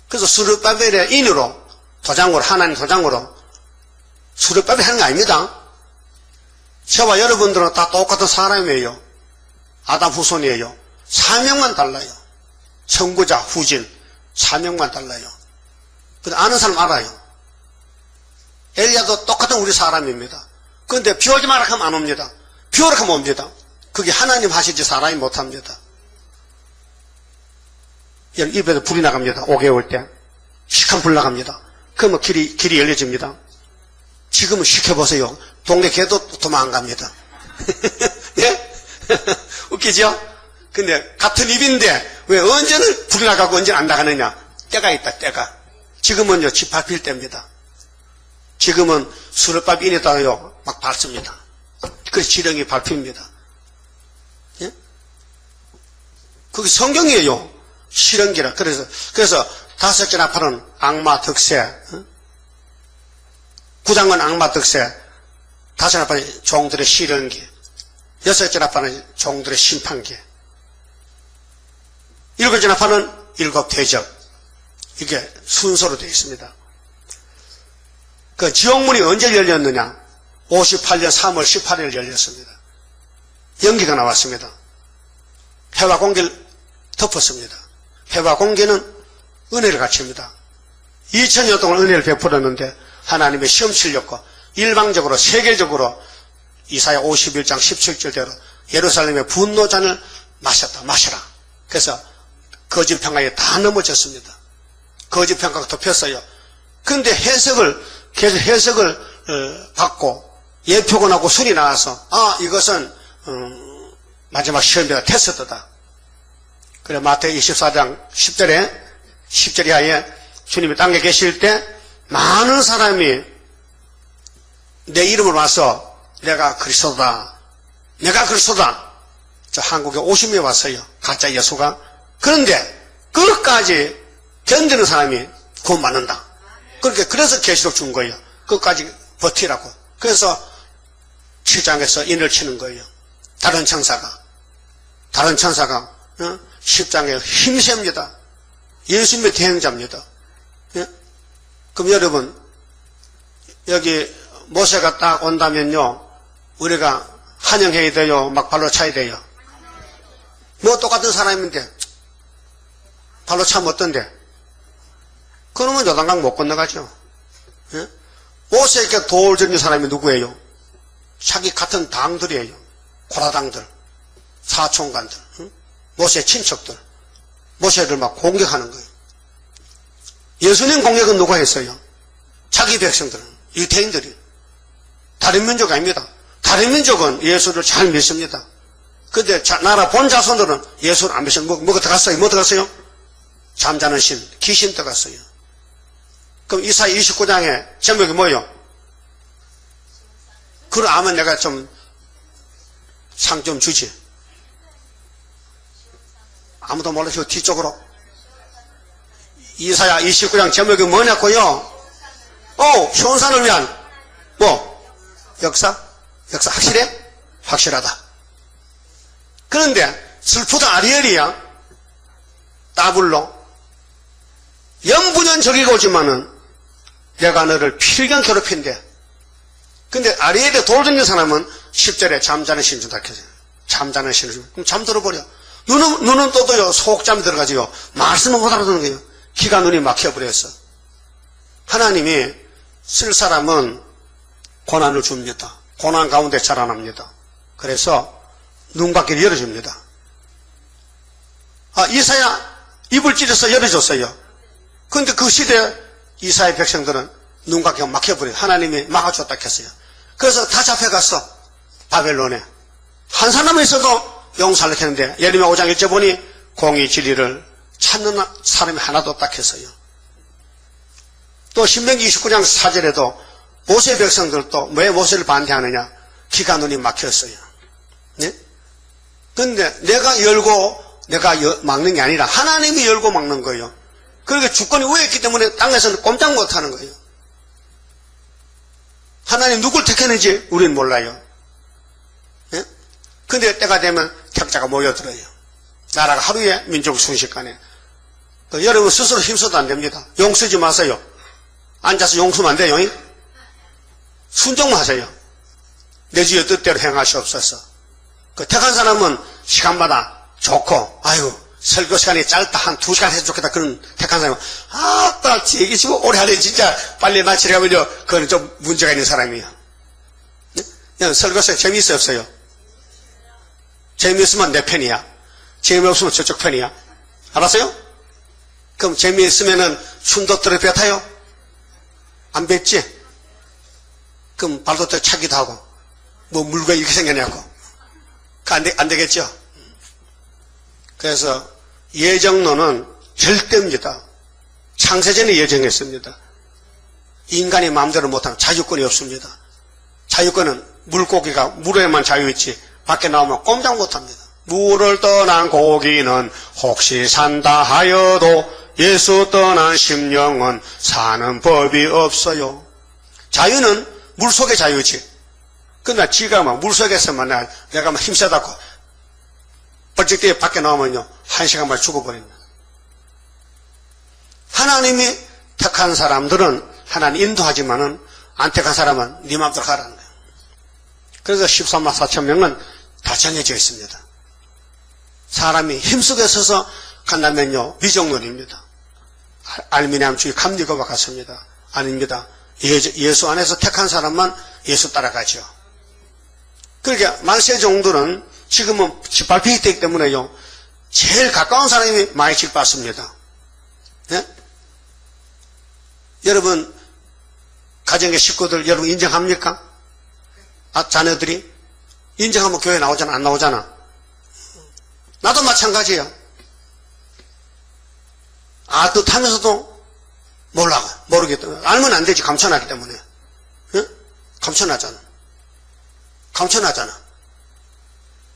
그래서 수르바벨의 인으로 도장으로 하나님 도장으로 수르바벨 하는 거 아닙니다. 저와 여러분들은 다 똑같은 사람이에요. 아담 후손이에요. 사명만 달라요. 선구자, 후진 사명만 달라요. 근데 아는 사람 알아요. 엘리야도 똑같은 우리 사람입니다. 그런데 비 오지 마라 하면 안 옵니다. 비 오라 하면 옵니다. 그게 하나님 하시지 사람이 못합니다. 입에서 불이 나갑니다. 5개월 때 시큰 불 나갑니다. 그러면 길이 열려집니다. 지금은 시켜보세요. 동네 개도 도망갑니다. 예? 웃기죠? 근데 같은 입인데 왜 언제는 불이 나가고 언제는 안 나가느냐? 때가 있다. 때가. 지금은요 집 밟힐 때입니다. 지금은 수르밥 인에다가요 막 밟습니다. 그래서 지렁이 밟힙니다. 예? 그게 성경이에요. 실현기라. 그래서 다섯째 나팔은 악마 득세, 9장은 악마 득세, 다섯째 나팔은 종들의 실현기. 여섯째 나팔은 종들의 심판기, 일곱째 나팔은 일곱 대적. 이게 순서로 되어 있습니다. 그 지옥문이 언제 열렸느냐? 58년 3월 18일 열렸습니다. 연기가 나왔습니다. 해와 공기를 덮었습니다. 해와 공기는 은혜를 갖춥니다. 2000년 동안 은혜를 베풀었는데 하나님의 시험 실력과 일방적으로 세계적으로 이사야 51장 17절대로 예루살렘의 분노잔을 마셔라. 그래서 거짓 평가에 다 넘어졌습니다. 거짓 평가가 덮였어요. 그런데 계속 해석을 받고 예표곤하고 술이 나와서 이것은 마지막 시험이다, 테스트다. 그래 마태복음 24장 10절 이하에 주님이 땅에 계실 때 많은 사람이 내 이름으로 와서 내가 그리스도다. 저 한국에 50명이 왔어요. 가짜 예수가. 그런데 끝까지 견디는 사람이 구원받는다. 그래서 계시록 준 거예요. 끝까지 버티라고. 그래서 7장에서 인을 치는 거예요. 다른 천사가 10장에 힘셉니다. 예수님의 대행자입니다. 그럼 여러분 여기 모세가 딱 온다면요 우리가 환영해야 돼요? 막 발로 차야 돼요? 뭐 똑같은 사람인데 발로 차면 어떤데? 그러면 요단강 못 건너가죠. 모세에게 돌 던진 사람이 누구예요? 자기 같은 당들이에요. 고라당들, 사촌간들, 모세 친척들. 모세를 막 공격하는 거예요. 예수님 공격은 누가 했어요? 자기 백성들은, 유대인들이. 다른 민족 아닙니다. 다른 민족은 예수를 잘 믿습니다. 근데 나라 본 자손들은 예수를 안 믿습니다. 뭐가 들어갔어요? 뭐 들어갔어요? 잠자는 신, 귀신 들어갔어요. 그럼 이사야 29장의 제목이 뭐예요? 그걸 아면 내가 좀 상 좀 주지. 아무도 몰라서 뒤쪽으로. 이사야 29장 제목이 뭐냐고요? 현산을 위한 역사 확실해? 확실하다. 그런데 슬프다 아리엘이야. 따블로 영분연 적이고 오지만은 내가 너를 필경 괴롭힌대. 근데 아리엘에 돌 던진 사람은 10절에 잠자는 신을 준다 했어요. 잠자는 신을 준. 그럼 잠들어버려. 눈은 떠도요. 속잠이 들어가지요. 말씀은 못 알아듣는 거예요. 귀가 눈이 막혀버렸어. 하나님이 쓸 사람은 고난을 줍니다. 고난 가운데 자라납니다. 그래서 눈밖에 열어줍니다. 이사야 입을 찢어서 열어줬어요. 그런데 그 시대에 이사야 백성들은 눈밖에 막혀버려요. 하나님이 막아줬다 했어요. 그래서 다 잡혀갔어. 바벨론에. 한 사람만 있어도 용서를 했는데 예레미야 5장 1절 보니 공의 진리를 찾는 사람이 하나도 없다 했어요. 또 신명기 29장 4절에도 모세 백성들도 왜 모세를 반대하느냐? 귀가 눈이 막혔어요. 네? 근데 내가 열고 내가 막는 게 아니라 하나님이 열고 막는 거예요. 그러니까 주권이 우회했기 때문에 땅에서는 꼼짝 못하는 거예요. 하나님 누굴 택했는지 우리는 몰라요. 예? 근데 때가 되면 택자가 모여들어요. 나라가 하루에 민족 순식간에. 여러분 스스로 힘써도 안 됩니다. 용 쓰지 마세요. 앉아서 용 쓰면 안 돼요. 순종만 하세요. 내 주의 뜻대로 행하시옵소서. 그 택한 사람은 시간마다 좋고 설교 시간이 짧다 한 2시간 해서 좋겠다 그런 택한 사람은 아따 얘기 지고 오래 하네 진짜 빨리 마치려면요 그건 좀 문제가 있는 사람이에요. 네? 설교 시간 재미있어요 없어요? 재미있으면 내 편이야. 재미없으면 저쪽 편이야. 알았어요? 그럼 재미있으면은 순도들을 뱉어요? 안 뱉지? 그럼 발도들 차기도 하고 뭐 물건 이렇게 생겨내고 안 되겠죠? 그래서 예정론은 절대입니다. 창세전에 예정했습니다. 인간이 마음대로 못하면 자유권이 없습니다. 자유권은 물고기가 물에만 자유있지 밖에 나오면 꼼짝 못합니다. 물을 떠난 고기는 혹시 산다 하여도 예수 떠난 심령은 사는 법이 없어요. 자유는 물속의 자유지 그러나 지가 막 물속에서만 내가 막 힘세다고 벌쩍 밖에 나오면요 1시간 만에 죽어버립니다. 하나님이 택한 사람들은 하나님 인도하지만은 안 택한 사람은 네 맘대로 가라는 거예요. 그래서 13만 4천 명은 다 정해져 있습니다. 사람이 힘쓰게 서서 간다면요 미정론입니다. 알미니암주의 감리교와 같습니다. 아닙니다. 예수 안에서 택한 사람만 예수 따라가죠. 그러니까 만세종들은 지금은 짓밟히기 되기 때문에요 제일 가까운 사람이 많이 짓밟습니다. 네? 여러분 가정의 식구들 여러분 인정합니까? 자녀들이 인정하면 교회 나오잖아 안 나오잖아. 나도 마찬가지예요. 뜻하면서도 모르겠다. 알면 안 되지. 감춰놨기 때문에. 응? 감춰놨잖아.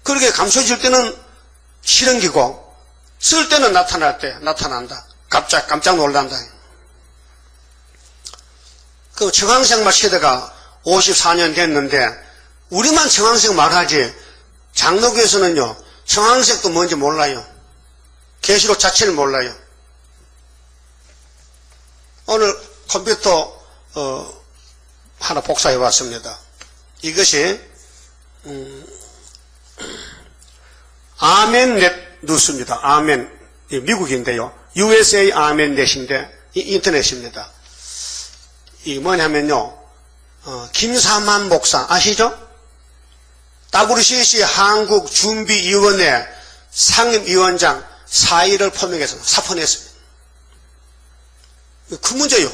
그렇게 감춰질 때는 실행기고 쓸 때는 나타난다. 깜짝 놀란다. 그 청황생말 시대가 54년 됐는데 우리만 청황색 말하지 장로교에서는요 청황색도 뭔지 몰라요. 계시록 자체를 몰라요. 오늘 컴퓨터 하나 복사해 봤습니다. 이것이 아멘넷 뉴스입니다. 아멘 미국인데요. USA 아멘넷인데 인터넷입니다. 이 뭐냐면요 김삼환 목사 아시죠? WCC 한국준비위원회 상임위원장 사의를 사표냈습니다. 큰 문제요.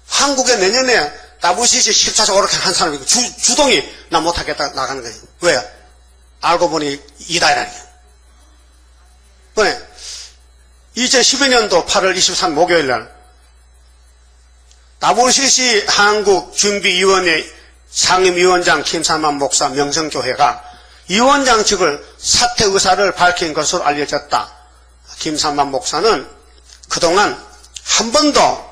한국에 내년에 WCC 14차 오락회 한 사람이 주동이 나 못하겠다 나가는 거예요. 왜? 알고 보니 이다라는 거예요. 왜? 2012년도 8월 23일 목요일 날 WCC 한국준비위원회 상임위원장 김삼환 목사 명성교회가 위원장직을 사퇴 의사를 밝힌 것으로 알려졌다. 김삼환 목사는 그동안 한 번도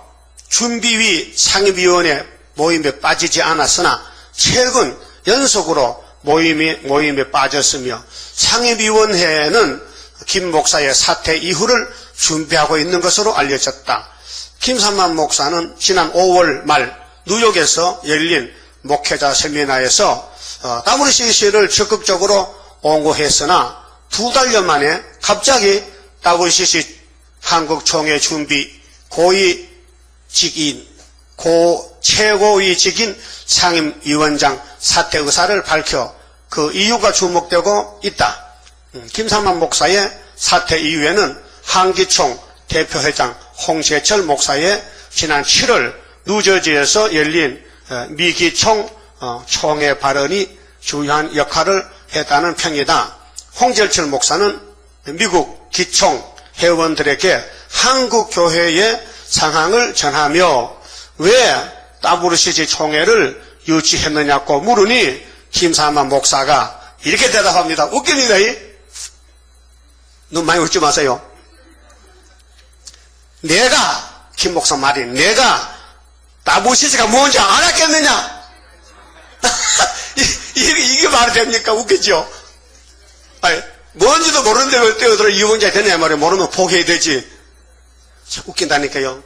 준비위 상임위원회 모임에 빠지지 않았으나 최근 연속으로 모임에 빠졌으며 상임위원회는 김 목사의 사퇴 이후를 준비하고 있는 것으로 알려졌다. 김삼환 목사는 지난 5월 말 뉴욕에서 열린 목회자 세미나에서 WCC를 적극적으로 옹호했으나 2달여 만에 갑자기 WCC 한국총회 준비 최고위직인 상임위원장 사퇴 의사를 밝혀 그 이유가 주목되고 있다. 김삼환 목사의 사퇴 이후에는 한기총 대표회장 홍재철 목사의 지난 7월 뉴저지에서 열린 미기총 총회 발언이 중요한 역할을 했다는 평이다. 홍재철 목사는 미국 기총 회원들에게 한국교회의 상황을 전하며 왜 WCC 총회를 유치했느냐고 물으니 김삼환 목사가 이렇게 대답합니다. 웃깁니다. 눈 많이 웃지 마세요. 김 목사 말이 내가 WCC가 뭔지 알았겠느냐? 이게 말이 됩니까? 웃기죠? 아니, 뭔지도 모르는데 왜 뛰어들어 이원자 되냐 말이야. 모르면 포기해야 되지. 웃긴다니까요.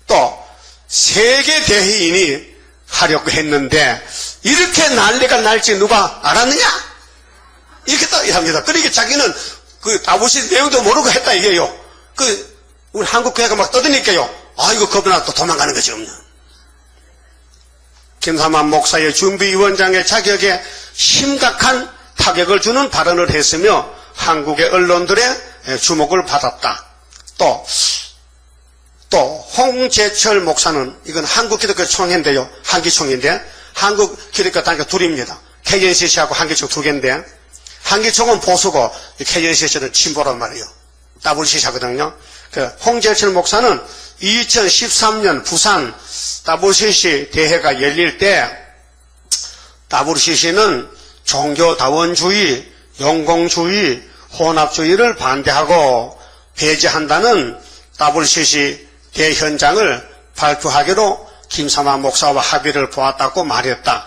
또 세계 대회인이 하려고 했는데 이렇게 난리가 날지 누가 알았느냐? 이렇게 딱 합니다. 그러니까 자기는 그 WCC 내용도 모르고 했다 이게요. 우리 한국교회가 막 떠드니까요. 이거 겁나 또 도망가는 거죠. 김삼환 목사의 준비위원장의 자격에 심각한 타격을 주는 발언을 했으며 한국의 언론들의 주목을 받았다. 또 홍재철 목사는 이건 한국기독교 총회인데요. 한기총인데 한국기독교 단교 둘입니다. KNCC하고 한기총 두 개인데 한기총은 보수고 KNCC는 진보란 말이에요. WCC 하거든요. 홍재철 목사는 2013년 부산 WCC 대회가 열릴 때 WCC는 종교다원주의, 용공주의, 혼합주의를 반대하고 배제한다는 WCC 대현장을 발표하기로 김삼환 목사와 합의를 보았다고 말했다.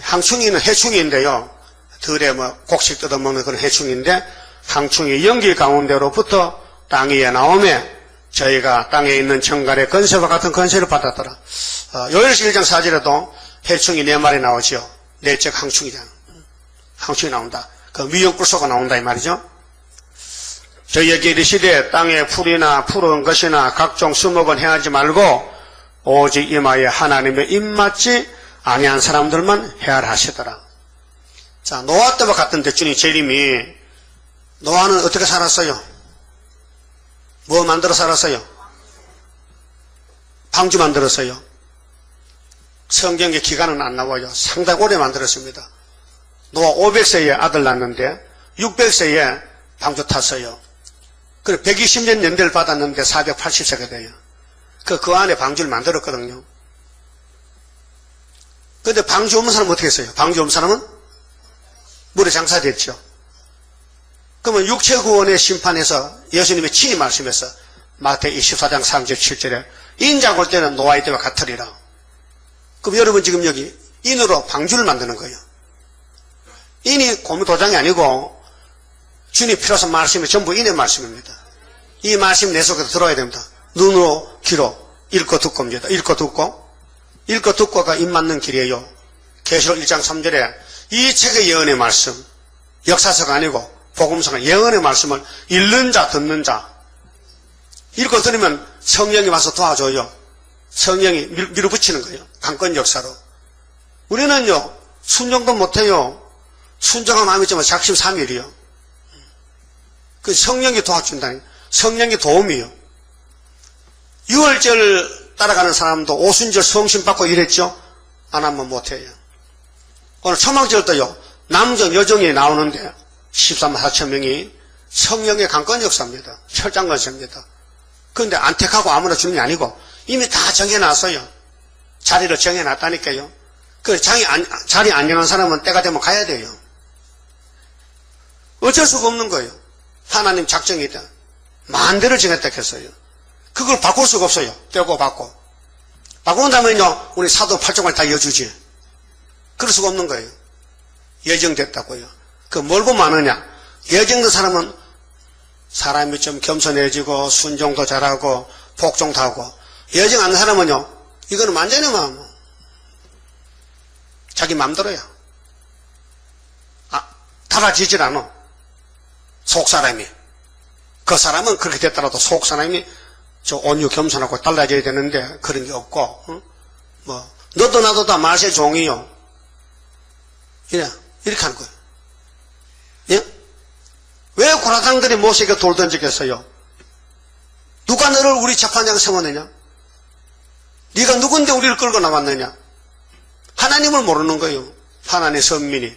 항충이는 해충인데요. 들에 곡식 뜯어먹는 그런 해충인데, 항충이 연기 가운데로부터 땅 위에 나오며 저희가 땅에 있는 정갈의 건세와 같은 건세를 받았더라. 요엘서 1장 4절에도 해충이 4마리 나오죠. 내적 항충이잖아. 항충이 나온다. 그 미역불소가 나온다 이 말이죠. 저희에게 이르시되 땅에 풀이나 푸른 것이나 각종 수목은 행하지 말고 오직 임하여 하나님의 입맞지 아니한 사람들만 해야라 하시더라. 자, 노아 때와 같은데 주님 재림이, 노아는 어떻게 살았어요? 뭐 만들어 살았어요? 방주 만들었어요. 성경의 기간은 안 나와요. 상당히 오래 만들었습니다. 노아 500세에 아들 낳았는데 600세에 방주 탔어요. 그리고 120년 연대를 받았는데 480세가 돼요. 그 안에 방주를 만들었거든요. 근데 방주 없는 사람은 어떻게 했어요? 방주 없는 사람은 물에 장사됐죠. 그러면 육체구원의 심판에서 예수님이 친히 말씀해서 마태복음 24장 37절에 인자가 올 때는 노아의 때와 같으리라. 그럼 여러분 지금 여기 인으로 방주를 만드는 거예요. 인이 고무도장이 아니고 주님 필요해서 말씀이 전부 인의 말씀입니다. 이 말씀 내 속에 들어야 됩니다. 눈으로 귀로 읽고 듣고입니다. 읽고 듣고가 입 맞는 길이에요. 계시록 1장 3절에 이 책의 예언의 말씀, 역사서가 아니고 복음서가 예언의 말씀을 읽는 자 듣는 자, 읽고 들으면 성령이 와서 도와줘요. 성령이 밀어붙이는 거예요. 강권 역사로. 우리는요 순종도 못해요. 순종한 마음이 있지만 작심삼일이요. 그 성령이 도와준다니. 성령이 도움이요. 유월절 따라가는 사람도 오순절 성신 받고 이랬죠. 안 하면 못해요. 오늘 초막절도요 남정 여정이 나오는데 13만 4천 명이 성령의 강권 역사입니다. 철장 건세입니다. 그런데 안 택하고 아무나 주는 게 아니고 이미 다 정해놨어요. 자리를 정해놨다니까요. 그 자리 안 정한 사람은 때가 되면 가야 돼요. 어쩔 수가 없는 거예요. 하나님 작정이다. 만대를 정했다 했어요. 그걸 바꿀 수가 없어요. 떼고 바꿔. 바꾼다면요 우리 사도 8종을 다 이어주지. 그럴 수가 없는 거예요. 예정됐다고요. 그 뭘 보면 아느냐. 예정된 사람은 사람이 좀 겸손해지고 순종도 잘하고 복종도 하고, 예정 안 된 사람은요 이거는 완전히 자기 마음대로야. 달라지질 않아. 속사람이. 그 사람은 그렇게 됐더라도 속사람이 저 온유 겸손하고 달라져야 되는데 그런 게 없고, 너도 나도 다 말세 종이요. 이렇게 하는 거예요. 예? 왜 고라당들이 모세에게 돌 던지겠어요? 누가 너를 우리 재판장에 세웠느냐? 네가 누군데 우리를 끌고 나왔느냐? 하나님을 모르는 거예요. 하나님의 선민이.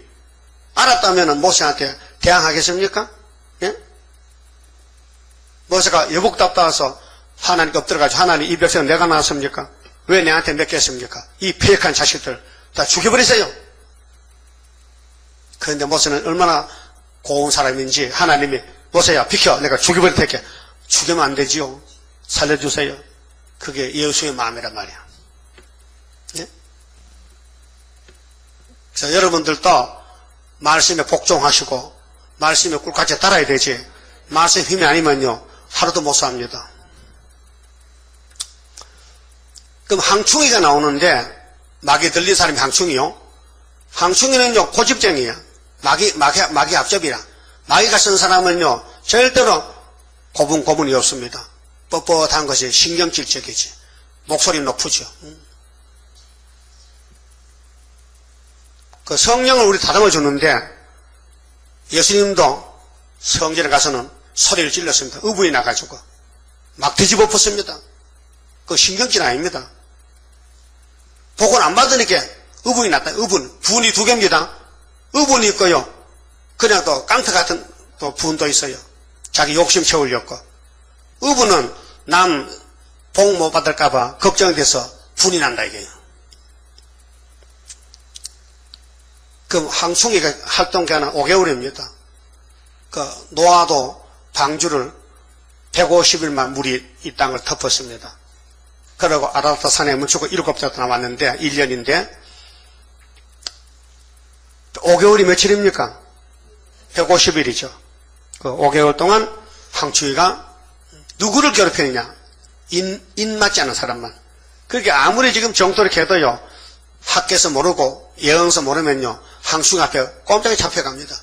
알았다면 모세한테 대항하겠습니까? 예? 모세가 여복답다 와서 하나님께 엎드려가지고 하나님 이 백성은 내가 낳았습니까? 왜 내한테 맡겼습니까? 이 폐역한 자식들 다 죽여버리세요. 그런데 모세는 얼마나 고운 사람인지 하나님이 모세야 비켜 내가 죽여버릴 테니까 죽이면 안 되지요. 살려주세요. 그게 예수의 마음이란 말이야. 예? 그래서 여러분들도 말씀에 복종하시고 말씀에 꿀같이 따라야 되지. 말씀 힘이 아니면요 하루도 못 삽니다. 그럼 항충이가 나오는데 막이 들린 사람이 항충이요. 항충이는요 고집쟁이야. 막이 앞접이라. 마귀가 쓴 사람은요 절대로 고분고분이 없습니다. 뻣뻣한 것이 신경질적이지. 목소리 높으죠. 그 성령을 우리 다듬어 주는데 예수님도 성전에 가서는 소리를 질렀습니다. 의분이 나가지고 막 뒤집어 엎었습니다. 그 신경질 아닙니다. 복을 안 받으니까 의분이 났다. 의분. 분이 두 개입니다. 의분이 있고요. 그냥 또 깡패 같은 또 분도 있어요. 자기 욕심 채우려고. 의분은 남 복 못 받을까봐 걱정돼서 분이 난다 이게요. 그럼 항충이가 활동 기간은 5개월입니다. 그 노아도 방주를 150일만 물이 이 땅을 덮었습니다. 그리고 아라rat 산에 멈추고 7째 나왔는데 1년인데 5개월이 며칠입니까? 150일이죠. 그 5개월 동안 황충이가 누구를 괴롭히느냐? 인맞지 않은 사람만. 그렇게 아무리 지금 정토를 캐도요, 학교에서 모르고 예언서 모르면요, 황충이 앞에 꼼짝이 잡혀갑니다.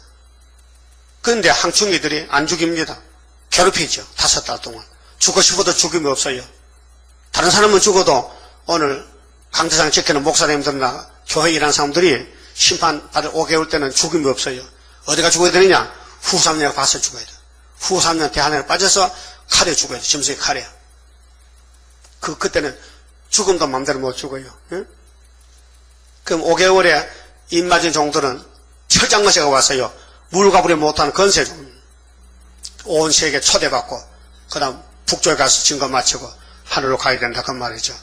그런데 황충이들이 안 죽입니다. 괴롭히죠. 5달 동안. 죽고 싶어도 죽임이 없어요. 다른 사람은 죽어도 오늘 강제상 지키는 목사님들이나 교회 일하는 사람들이 심판받을 5개월 때는 죽임이 없어요. 어디가 죽어야 되느냐? 후 3년에 봐서 죽어야 돼. 후 3년 대한에 빠져서 칼에 죽어야 돼. 짐승의 칼에. 그때는 죽음도 마음대로 못 죽어요. 응? 그럼 5개월에 입맞은 종들은 철장거시가 왔어요. 물가부리 못하는 건세종. 온 세계 초대받고, 그 다음 북쪽에 가서 증거 마치고 하늘로 가야 된다. 그 말이죠.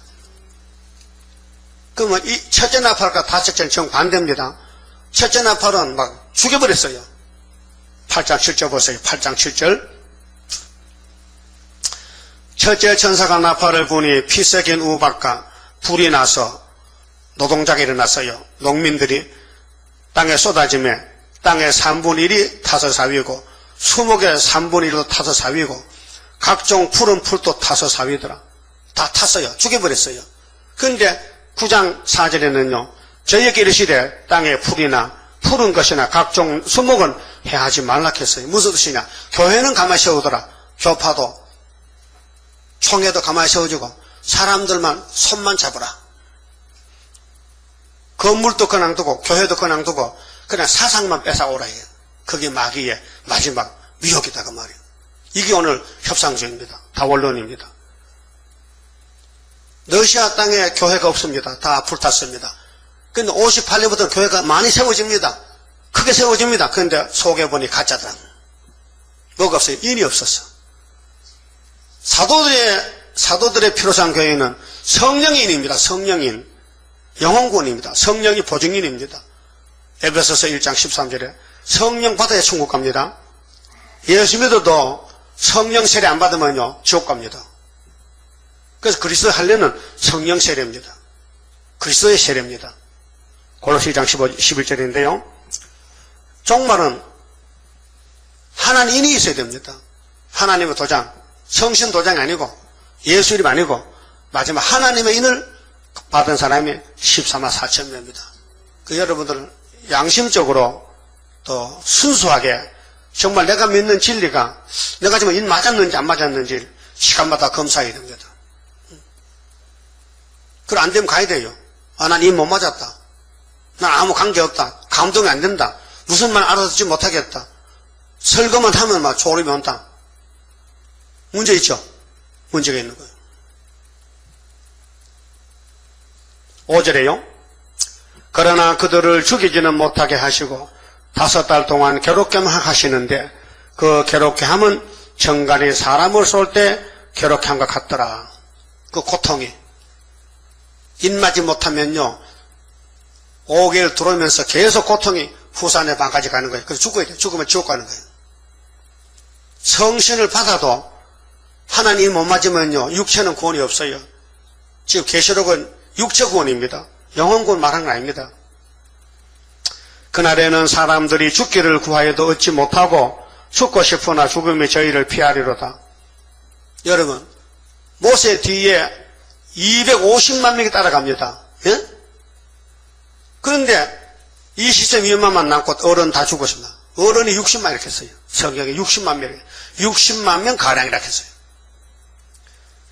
그러면 이 첫째 나팔과 다섯째는 정반대입니다. 첫째 나팔은 막 죽여버렸어요. 8장 7절 보세요. 8장 7절. 첫째 천사가 나팔을 부니 피 섞인 우박과 불이 나서 노동자가 일어났어요. 농민들이 땅에 쏟아지며 땅의 3분의 1이 타서 사위고 수목의 3분의 1도 타서 사위고 각종 푸른 풀도 타서 사위더라. 다 탔어요. 죽여버렸어요. 그런데 9장 4절에는요. 저희에게 이르시되 땅에 풀이나 푸른 것이나 각종 수목은 해하지 말라 했어요. 무슨 뜻이냐. 교회는 가만히 세우더라. 교파도 총회도 가만히 세워주고 사람들만 손만 잡으라. 건물도 그냥 두고 교회도 그냥 두고 그냥 사상만 뺏어오라 해요. 그게 마귀의 마지막 미혹이다 그 말이에요. 이게 오늘 협상 중입니다. 다 원론입니다. 러시아 땅에 교회가 없습니다. 다 불탔습니다. 그런데 58년부터 교회가 많이 세워집니다. 크게 세워집니다. 그런데 속에 보니 가짜더라. 뭐가 없어요? 인이 없었어. 사도들의 필요한 교회는 성령인입니다. 성령인. 영혼구원입니다. 성령이 보증인입니다. 에베소서 1장 13절에 성령 받아야 천국 갑니다. 예수 믿어도 성령 세례 안 받으면요 지옥 갑니다. 그래서 그리스도 할례는 성령 세례입니다. 그리스도의 세례입니다. 골로새 2장 11절인데요. 종말은 하나님이 있어야 됩니다. 하나님의 도장, 성신 도장이 아니고 예수 이름 아니고 마지막 하나님의 인을 받은 사람이 14만 4천 명입니다. 그 여러분들은 양심적으로 또 순수하게 정말 내가 믿는 진리가 내가 지금 인 맞았는지 안 맞았는지 시간마다 검사해야 됩니다. 그래 안 되면 가야 돼요. 아, 난 인 못 맞았다. 난 아무 관계없다. 감동이 안 된다. 무슨 말 알아듣지 못하겠다. 설거만 하면 막 졸음이 온다. 문제 있죠? 문제가 있는 거예요. 5절에요. 그러나 그들을 죽이지는 못하게 하시고 5달 동안 괴롭게 하시는데 그 괴롭게 함은 정갈이 사람을 쏠 때 괴롭게 함과 같더라. 그 고통이. 인맞지 못하면요 5개월 들어오면서 계속 고통이 후산의 방까지 가는 거예요. 그래서 죽어야 돼요. 죽으면 지옥 가는 거예요. 성신을 받아도 하나님 못 맞으면요 육체는 구원이 없어요. 지금 계시록은 육체 구원입니다. 영혼 구원 말하는 거 아닙니다. 그날에는 사람들이 죽기를 구하여도 얻지 못하고 죽고 싶으나 죽음이 저희를 피하리로다. 여러분 모세 뒤에 250만 명이 따라갑니다. 예? 그런데 이 시점 위험만 남고 어른 다 죽었습니다. 어른이 60만 이렇게 했어요. 성경에 60만 명, 60만 명 가량이라 했어요.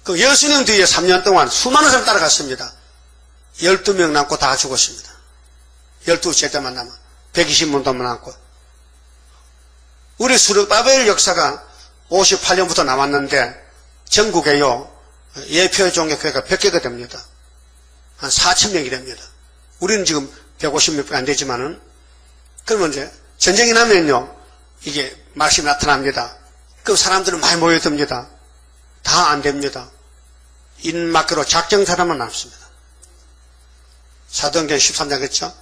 그 예수님 뒤에 3년 동안 수많은 사람 따라갔습니다. 12명 남고 다 죽었습니다. 12제자만 남아 120만 남고. 우리 수르바벨 역사가 58년부터 남았는데 전국에요 예표의 종교교회가 100개가 됩니다. 한 4,000명이 됩니다. 우리는 지금 150명 안 되지만은 그러면 이제 전쟁이 나면요 이게 말씀이 나타납니다. 그럼 사람들은 많이 모여듭니다. 다 안 됩니다. 인마크로 작정 사람만 남습니다. 사도행전 13장 그랬죠?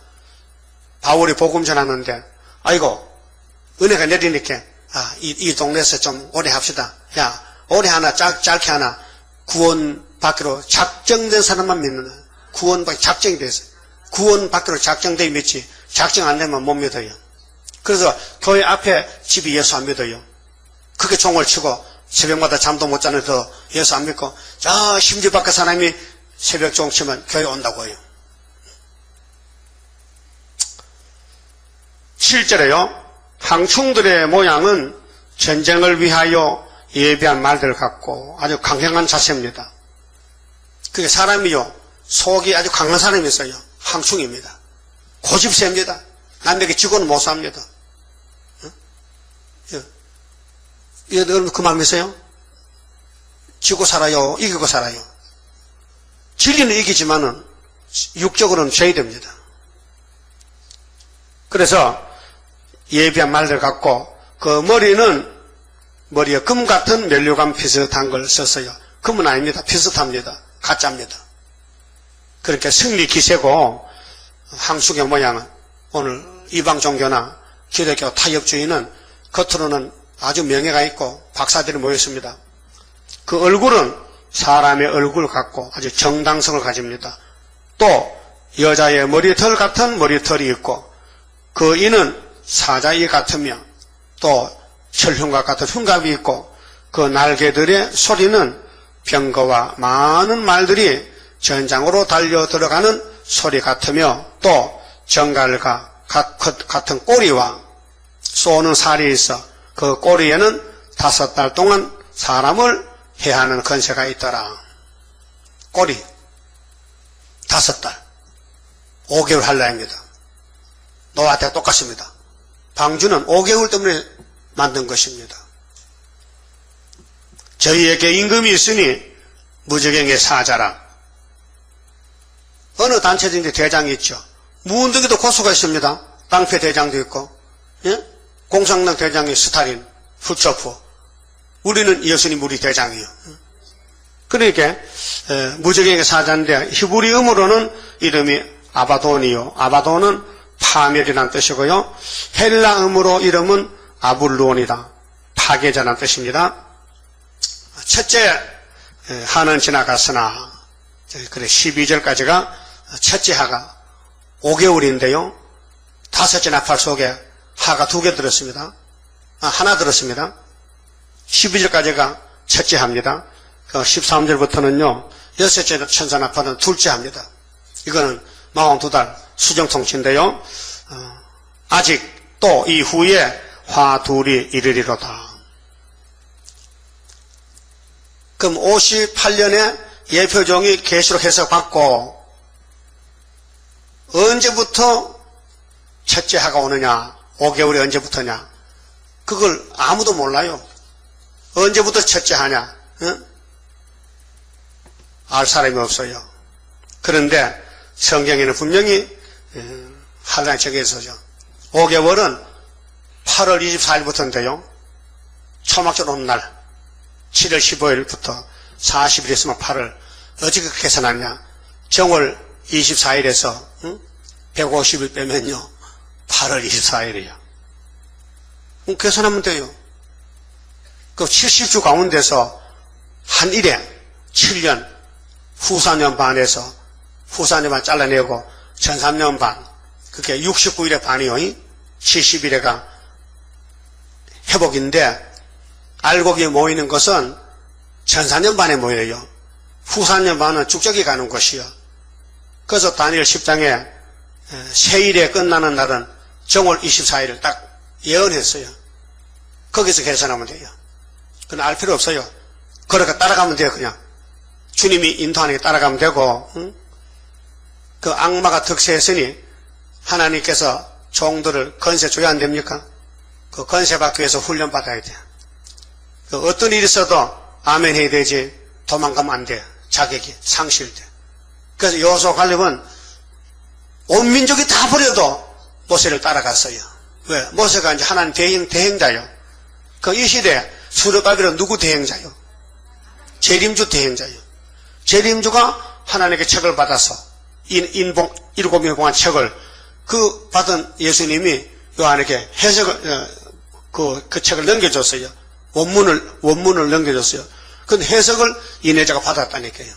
바울이 복음 전하는데 아이고 은혜가 내리니까 이 동네에서 좀 오래 합시다. 야 오래 하나 짧게 하나 구원 받기로 작정된 사람만 믿는 거예요. 구원 받기 작정이 돼서 구원 받기로 작정돼 믿지 작정 안 되면 못 믿어요. 그래서 교회 앞에 집이 예수 안 믿어요. 그게 종을 치고 새벽마다 잠도 못 자면서 예수 안 믿고 저 심지 밖에 사람이 새벽 종 치면 교회 온다고 해요. 실제로요, 황충들의 모양은 전쟁을 위하여 예비한 말들 같고 아주 강경한 자세입니다. 그게 사람이요, 속이 아주 강한 사람이 있어요. 황충입니다. 고집셉니다. 남에게 지고는 못 삽니다. 여러분 그 마음 있어요? 지고 살아요? 이기고 살아요? 진리는 이기지만은 육적으로는 져야 됩니다. 그래서 예비한 말들 같고 그 머리에 금 같은 면류관 비슷한 걸 썼어요. 금은 아닙니다. 비슷합니다. 가짜입니다. 그렇게 승리 기세고 황충의 모양은 오늘 이방 종교나 기독교 타협주의는 겉으로는 아주 명예가 있고 박사들이 모였습니다. 그 얼굴은 사람의 얼굴 같고 아주 정당성을 가집니다. 또 여자의 머리털 같은 머리털이 있고 그 이는 사자이 같으며 또 철흉갑 같은 흉갑이 있고 그 날개들의 소리는 병거와 많은 말들이 전장으로 달려 들어가는 소리 같으며 또 정갈과 같은 꼬리와 쏘는 살이 있어 그 꼬리에는 5달 동안 사람을 해하는 건세가 있더라. 꼬리 5달 5개월 할례입니다. 노아 때 똑같습니다. 방주는 5개월 때문에 만든 것입니다. 저희에게 임금이 있으니 무적행의 사자라. 어느 단체든지 대장이 있죠. 무운동에도 고수가 있습니다. 방패 대장도 있고, 예? 공산당 대장이 스탈린, 후초프. 우리는 예수님 우리 대장이요. 그러니까 무적행의 사자인데 히브리음으로는 이름이 아바돈이요. 아바돈은 파멸이라는 뜻이고요. 헬라음으로 이름은 아불루온이다. 파괴자라는 뜻입니다. 첫째 하는 지나갔으나 그래 12절까지가 첫째 하가 5개월인데요. 다섯째 나팔 속에 하가 2개 들었습니다. 하나 들었습니다. 12절까지가 첫째 합니다. 13절부터는요. 여섯째 천사 나팔은 둘째 합니다. 이거는 42달 수정통치인데요. 아직 또 이후에 화 둘이 이르리로다. 그럼 58년에 예표종이 계시록 해석받고 언제부터 첫째 하가 오느냐, 5개월이 언제부터냐, 그걸 아무도 몰라요. 언제부터 첫째 하냐, 응? 알 사람이 없어요. 그런데 성경에는 분명히 하나의 적에 있어죠. 5개월은 8월 24일부터인데요. 초막절 오는 날 7월 15일부터 40일 있으면 8월. 어떻게 그렇게 계산하냐. 정월 24일에서 150일 빼면요 8월 24일이에요. 그럼 계산하면 돼요. 그 70주 가운데서 한 일에 7년 후사년 반에서 후사년 반 잘라내고 전삼년 반, 그게 69일의 반이요. 70일에가 회복인데 알곡이 모이는 것은 전사년 반에 모여요. 후사년 반은 쭉적이 가는 것이요. 그래서 다니엘 10장에 세일에 끝나는 날은 정월 24일을 딱 예언했어요. 거기서 계산하면 돼요. 그건 알 필요 없어요. 그렇게 따라가면 돼요. 그냥 주님이 인도하는 게 따라가면 되고, 응? 그 악마가 득세했으니 하나님께서 종들을 건세 줘야 안 됩니까? 그 건세 받기 위해서 훈련 받아야 돼요. 그 어떤 일이 있어도 아멘 해야 되지 도망가면 안 돼. 자격이 상실돼. 그래서 여호수아 갈렙은 온 민족이 다 버려도 모세를 따라갔어요. 왜? 모세가 이제 하나님 대행자요. 그 이 시대에 수르바벨은 누구 대행자요? 재림주 대행자요. 재림주가 하나님께 책을 받아서 인봉 7명 동안 책을 그 받은 예수님이 요한에게 해석을 그 책을 넘겨줬어요. 원문을 넘겨줬어요. 근데 해석을 인해자가 받았다니까요.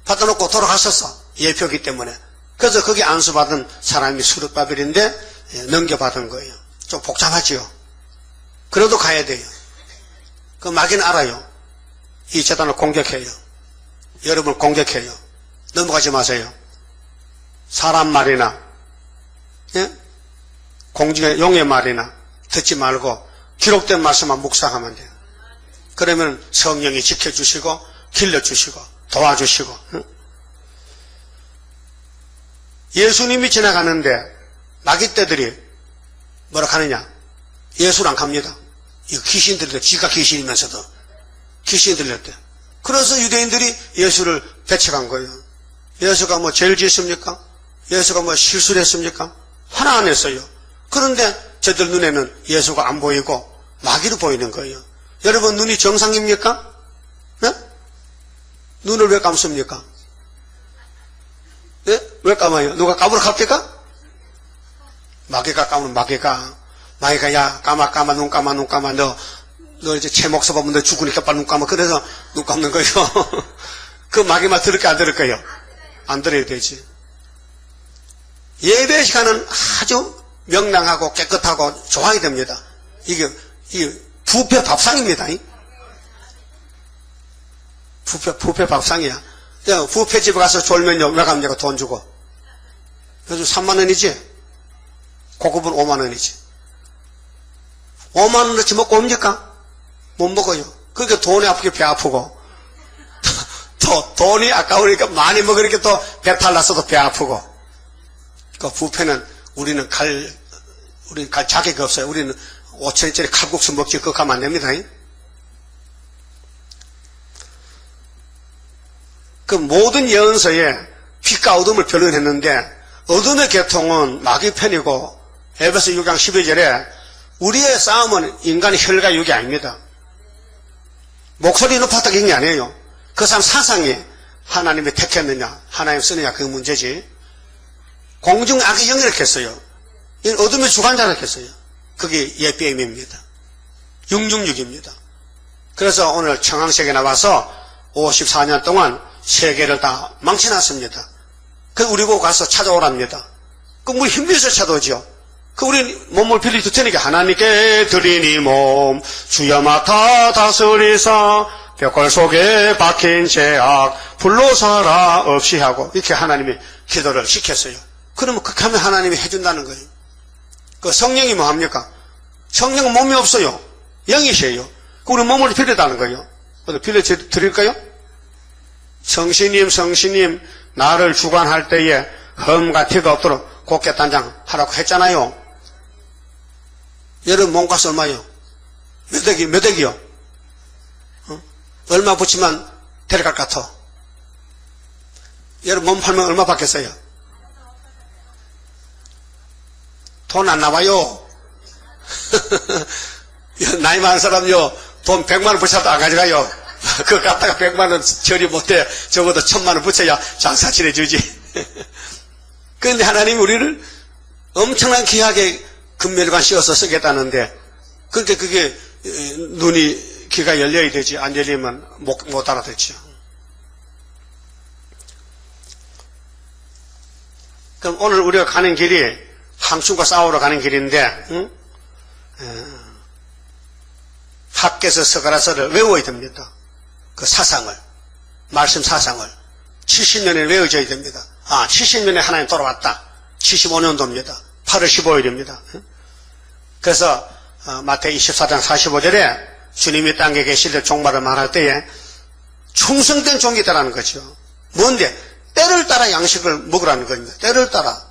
받아놓고 돌아갔었어. 예표기 때문에. 그래서 거기 안수받은 사람이 수르바벨인데 넘겨받은 거예요. 좀 복잡하지요. 그래도 가야 돼요. 그 마귀는 알아요. 이 재단을 공격해요. 여러분을 공격해요. 넘어가지 마세요. 사람 말이나 공중의 용의 말이나 듣지 말고 기록된 말씀만 묵상하면 돼요. 그러면 성령이 지켜주시고 길러주시고 도와주시고. 예수님이 지나가는데 마귀떼들이 뭐라 하느냐? 예수를 안 갑니다. 이거 귀신 들렸대. 지가 귀신이면서도 귀신이 들렸대. 그래서 유대인들이 예수를 배척한 거예요. 예수가 뭐 죄를 지었습니까? 예수가 뭐 실수를 했습니까? 하나 안 했어요. 그런데 저들 눈에는 예수가 안 보이고 마귀로 보이는 거예요. 여러분 눈이 정상입니까? 네? 눈을 왜 감습니까? 네? 왜 감아요? 누가 감으러 갑니까? 마귀가 감으면 마귀가 야 감아 눈 감아 너 이제 채목서 보면 너 죽으니까 빨리 눈 감아. 그래서 눈 감는 거예요. 그 마귀만 들을까 안 들을까요? 안 들어야 되지. 예배 시간은 아주 명랑하고 깨끗하고 좋아야 됩니다. 이게 부패 밥상입니다. 부패 밥상이야. 부패집에 가서 졸면요, 왜 갑니까? 돈 주고. 그래서 3만 원이지? 고급은 5만 원이지. 5만 원어치 먹고 옵니까? 못 먹어요. 그러니까 돈이 아프게 배 아프고. 또 돈이 아까우니까 많이 먹으니까 또 배탈 났어도 배 아프고. 그 부패는 우리는 갈 자격이 없어요. 우리는 5천원짜리 칼국수 먹지 그거 가면 안 됩니다. 그 모든 예언서에 빛과 어둠을 변론했는데 어둠의 계통은 마귀 편이고 에베소 6장 12절에 우리의 싸움은 인간의 혈과 육이 아닙니다. 목소리 높았다 그런 게 아니에요. 그 사람 사상이 하나님이 택했느냐 하나님 쓰느냐 그 문제지. 공중 악의 영이라 했어요. 이건 어둠의 주관자라 했어요. 그게 예비임입니다. 666입니다. 그래서 오늘 청황색에 나와서 54년 동안 세계를 다 망쳐놨습니다. 그 우리 보고 가서 찾아오랍니다. 그 우리 힘들어서 찾아오죠. 그 우리 몸을 빌려 테니까 하나님께 드리니 몸 주여 맡아 다스리사 벽골 속에 박힌 죄악 불로사라 없이 하고 이렇게 하나님이 기도를 시켰어요. 그러면 그렇게 하면 하나님이 해준다는 거예요. 그 성령이 뭐 합니까? 성령은 몸이 없어요. 영이셔요. 그 우리 몸을 빌려다는 거예요. 어디 빌려드릴까요? 성신님 나를 주관할 때에 흠과 티가 없도록 곱게 단장 하라고 했잖아요. 여러분 몸값 얼마요? 몇 억이요? 얼마 붙이면 데려갈 것 같아? 여러분 몸 팔면 얼마 받겠어요? 돈 안 나와요. 나이 많은 사람요 돈 100만 원 붙여도 안 가져가요. 그거 갖다가 100만 원 처리 못해. 적어도 1000만 원 붙여야 장사 지내주지. 그런데 하나님이 우리를 엄청난 귀하게 금멸관 씌워서 쓰겠다는데 그렇게 그게 눈이 귀가 열려야 되지. 안 열리면 못 알아듣죠. 그럼 오늘 우리가 가는 길이 함춘과 싸우러 가는 길인데 학개서 서가라서를 외워야 됩니다. 그 사상을 말씀 사상을 70년에 외워져야 됩니다. 70년에 하나님 돌아왔다. 75년도입니다. 8월 15일입니다. 그래서 마태복음 24장 45절에 주님이 땅에 계실 때 종말을 말할 때에 충성된 종이다라는 거죠. 뭔데? 때를 따라 양식을 먹으라는 겁니다. 때를 따라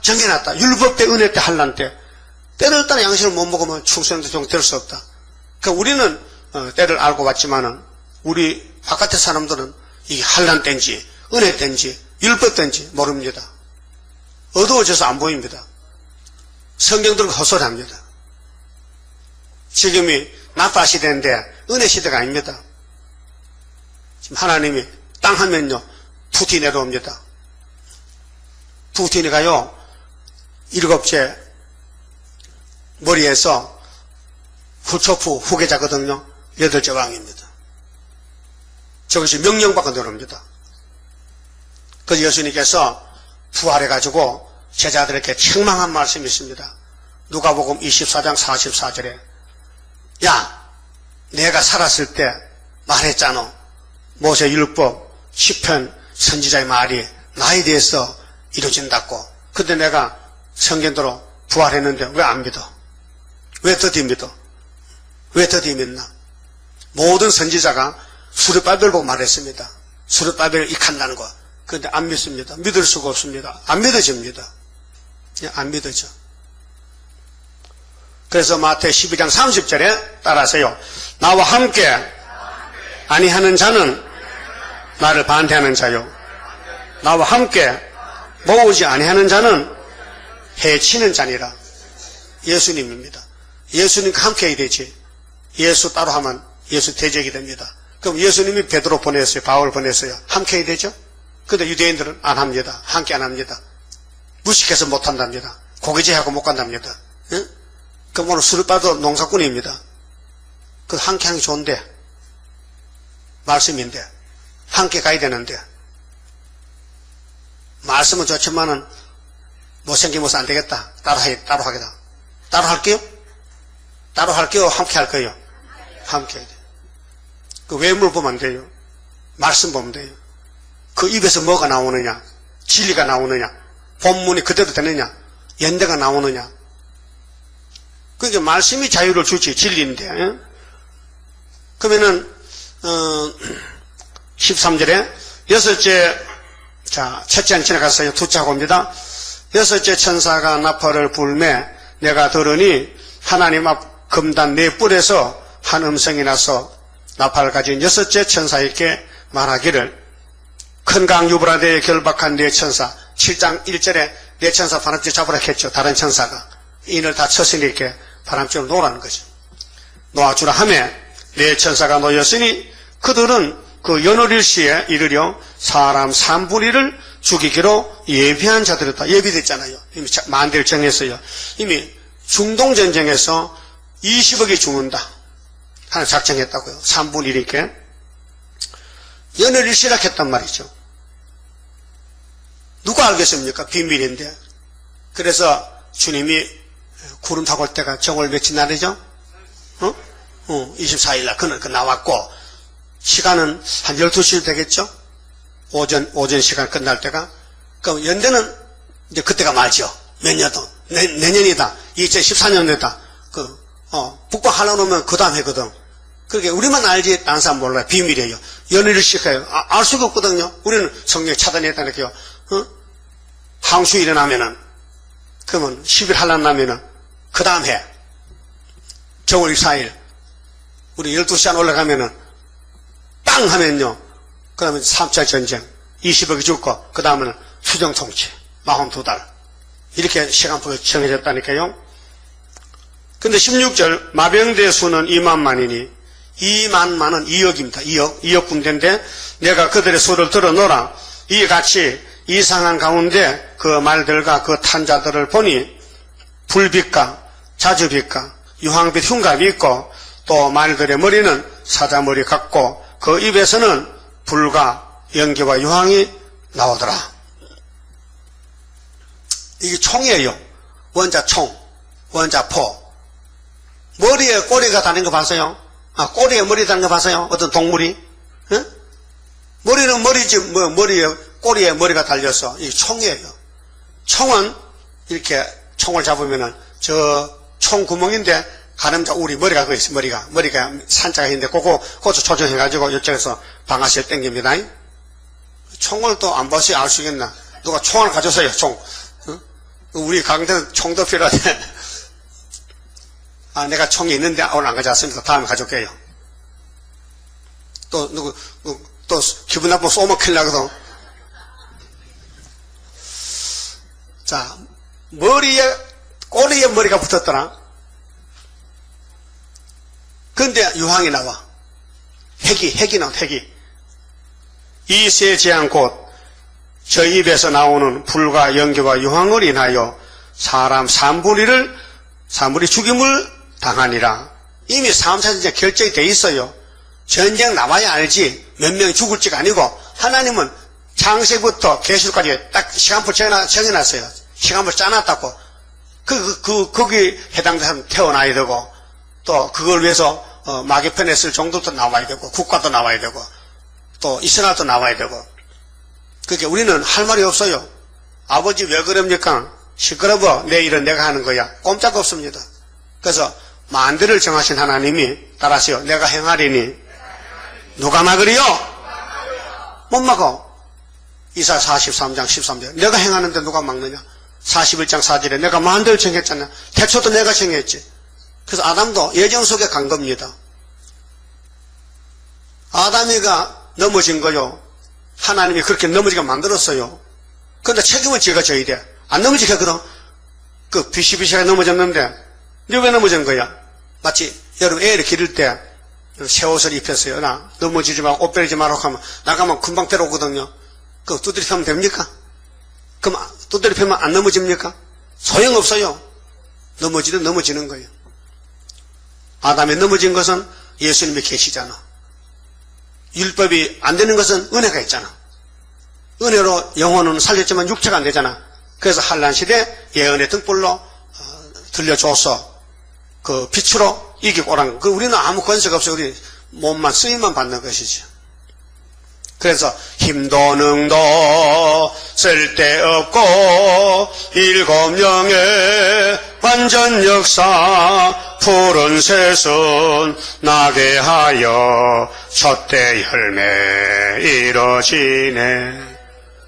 정해놨다. 율법 때, 은혜 때, 환난 때 때를 따라 양식을 못 먹으면 충성된 종 될 수 없다. 그러니까 우리는 때를 알고 왔지만은 우리 바깥의 사람들은 이 환난 때인지 은혜 때인지 율법 때인지 모릅니다. 어두워져서 안 보입니다. 성경들은 헛소리합니다. 지금이 나파 시대인데 은혜 시대가 아닙니다. 지금 하나님이 땅 하면요 푸틴이 내려옵니다. 푸틴이 가요 7째 머리에서 후초프 후계자거든요. 8째 왕입니다. 저것이 명령받고 내려옵니다. 그래서 예수님께서 부활해가지고 제자들에게 책망한 말씀이 있습니다. 누가복음 24장 44절에 야, 내가 살았을 때 말했잖아. 모세 율법, 시편, 선지자의 말이 나에 대해서 이루어진다고. 근데 내가 성경대로 부활했는데 왜 안 믿어? 왜 더디 믿어? 왜 더디 믿나? 모든 선지자가 수르바벨을 보고 말했습니다. 수르바벨을 익한다는 거. 그런데 안 믿습니다. 믿을 수가 없습니다. 안 믿어집니다. 안 믿어져. 그래서 마태 12장 30절에 따라서요. 나와 함께 아니하는 자는 나를 반대하는 자요. 나와 함께 모으지 아니하는 자는 해치는 자니라. 예수님입니다. 예수님과 함께 해야 되지. 예수 따로 하면 예수 대적이 됩니다. 그럼 예수님이 베드로 보냈어요. 바울 보냈어요. 함께 해야 되죠? 근데 유대인들은 안 합니다. 함께 안 합니다. 무식해서 못 한답니다. 고기제하고 못 간답니다. 예? 그럼 오늘 수르바도 농사꾼입니다. 그 함께 하는 게 좋은데, 말씀인데, 함께 가야 되는데, 말씀은 좋지만은 못생기면서 안 되겠다. 따로 하겠다. 따로 할게요? 따로 할게요? 함께 할 거예요? 함께 해야 돼요. 그 외물 보면 안 돼요. 말씀 보면 돼요. 그 입에서 뭐가 나오느냐? 진리가 나오느냐? 본문이 그대로 되느냐? 연대가 나오느냐? 그러니까 말씀이 자유를 주지, 진리인데. 예? 그러면은, 13절에, 첫째 안 지나갔어요. 두째 하고 옵니다. 여섯째 천사가 나팔을 불매 내가 들으니 하나님 앞 금단 네 뿔에서 한 음성이 나서 나팔을 가진 여섯째 천사에게 말하기를 큰 강 유브라데에 결박한 네 천사 7장 1절에 네 천사 바람쥐 잡으라 했죠. 다른 천사가 인을 다 쳤으니까 바람쥐로 놓으라는 거죠. 놓아주라 하며 네 천사가 놓였으니 그들은 그 연월일시에 이르려 사람 3분의 1을 죽이기로 예비한 자들이었다. 예비됐잖아요. 이미 만대를 정했어요. 이미 중동전쟁에서 20억이 죽는다 하는 작정했다고요. 3분의 1이니까 연월일시라 했단 말이죠. 누가 알겠습니까? 비밀인데. 그래서 주님이 구름 타고 올 때가 정월 며칠 날이죠? 24일 날 그는 나왔고 시간은 한 12시 되겠죠? 오전 시간 끝날 때가. 그럼 연대는 이제 그때가 말죠. 몇 년도. 내년이다. 2014년이다. 북방하려고 하면 그 다음 해거든. 그렇게 우리만 알지, 다른 사람 몰라요. 비밀이에요. 연애를 시켜요. 알 수가 없거든요. 우리는 성령이 차단했다니까요. 항수 일어나면은, 그러면 10일 하려면 나면은, 그 다음 해. 정월 24일. 우리 12시 안 올라가면은, 빵 하면요. 그 다음에 3차 전쟁, 20억이 죽고, 그 다음에는 수정통치, 42달. 이렇게 시간표가 정해졌다니까요. 근데 16절, 마병대 수는 2만만이니, 2만만은 2억입니다. 2억 군대인데, 내가 그들의 수를 들어놓으라. 이같이 이상한 가운데 그 말들과 그 탄자들을 보니, 불빛과 자주빛과 유황빛 흉갑이 있고, 또 말들의 머리는 사자머리 같고, 그 입에서는 불과 연기와 유황이 나오더라. 이게 총이에요. 원자총, 원자포. 머리에 꼬리가 다닌 거 봤어요? 꼬리에 머리 다닌 거 봤어요? 어떤 동물이? 응? 머리는 머리지, 꼬리에 머리가 달려서, 이 총이에요. 총은, 이렇게 총을 잡으면은, 총 구멍인데, 가늠자 우리 머리가 거기 있어. 머리가 산자가 있는데 그거 조정해가지고 이쪽에서 방아쇠 땡깁니다. 총을 또 안 봐서 알 수 있겠나? 누가 총을 가져서요, 총. 응? 우리 강대는 총도 필요하대. 내가 총이 있는데 오늘 안 가져왔습니다. 다음에 가져올게요. 또 기분 나쁘면 쏘면 큰일 나거든. 자, 꼬리에 머리가 붙었더라. 근데 유황이 나와. 핵이 나와, 핵이. 이 세 재앙 곧 저 입에서 나오는 불과 연기와 유황을 인하여 사람 3분의 1을 죽임을 당하니라. 이미 3차 전쟁 결정이 돼 있어요. 전쟁 나와야 알지 몇 명이 죽을지가 아니고 하나님은 창세부터 계시록까지 딱 시간표 정해놨어요. 시간표 짜놨다고. 거기 해당되는 사람 태어나야 되고, 또 그걸 위해서 마귀편에 쓸 종들도 나와야 되고, 국가도 나와야 되고, 또 이스라엘도 나와야 되고. 그러니까 우리는 할 말이 없어요. 아버지 왜 그럽니까? 시끄러워. 내 일은 내가 하는 거야. 꼼짝 없습니다. 그래서 만대를 정하신 하나님이 따라하세요. 내가 행하리니 누가 막으리요? 못 막어. 이사 43장 13절 내가 행하는데 누가 막느냐? 41장 4절에 내가 만대를 정했잖아. 태초도 내가 정했지. 그래서 아담도 예정 속에 간 겁니다. 아담이가 넘어진 거요. 하나님이 그렇게 넘어지게 만들었어요. 그런데 책임은 지가 져야 돼. 안 넘어지게 하거든. 비시비시하게 넘어졌는데 너 왜 넘어진 거야? 마치 여러분 애를 기를 때 새 옷을 입혔어요. 나 넘어지지 말고 옷 베리지 말고 하면 나가면 금방 데려오거든요. 그거 두드리 펴면 됩니까? 그럼 두드리 펴면 안 넘어집니까? 소용없어요. 넘어지든 넘어지는 거예요. 아담이 넘어진 것은 예수님이 계시잖아. 율법이 안 되는 것은 은혜가 있잖아. 은혜로 영혼은 살렸지만 육체가 안 되잖아. 그래서 한란 시대 예언의 등불로 들려줘서 그 빛으로 이기고 오란 거. 우리는 아무 권세가 없어요. 우리 몸만 쓰임만 받는 것이지. 그래서 힘도 능도 쓸데없고 일곱 영의 완전 역사 푸른 새순 나게 하여 첫대 열매 이뤄지네.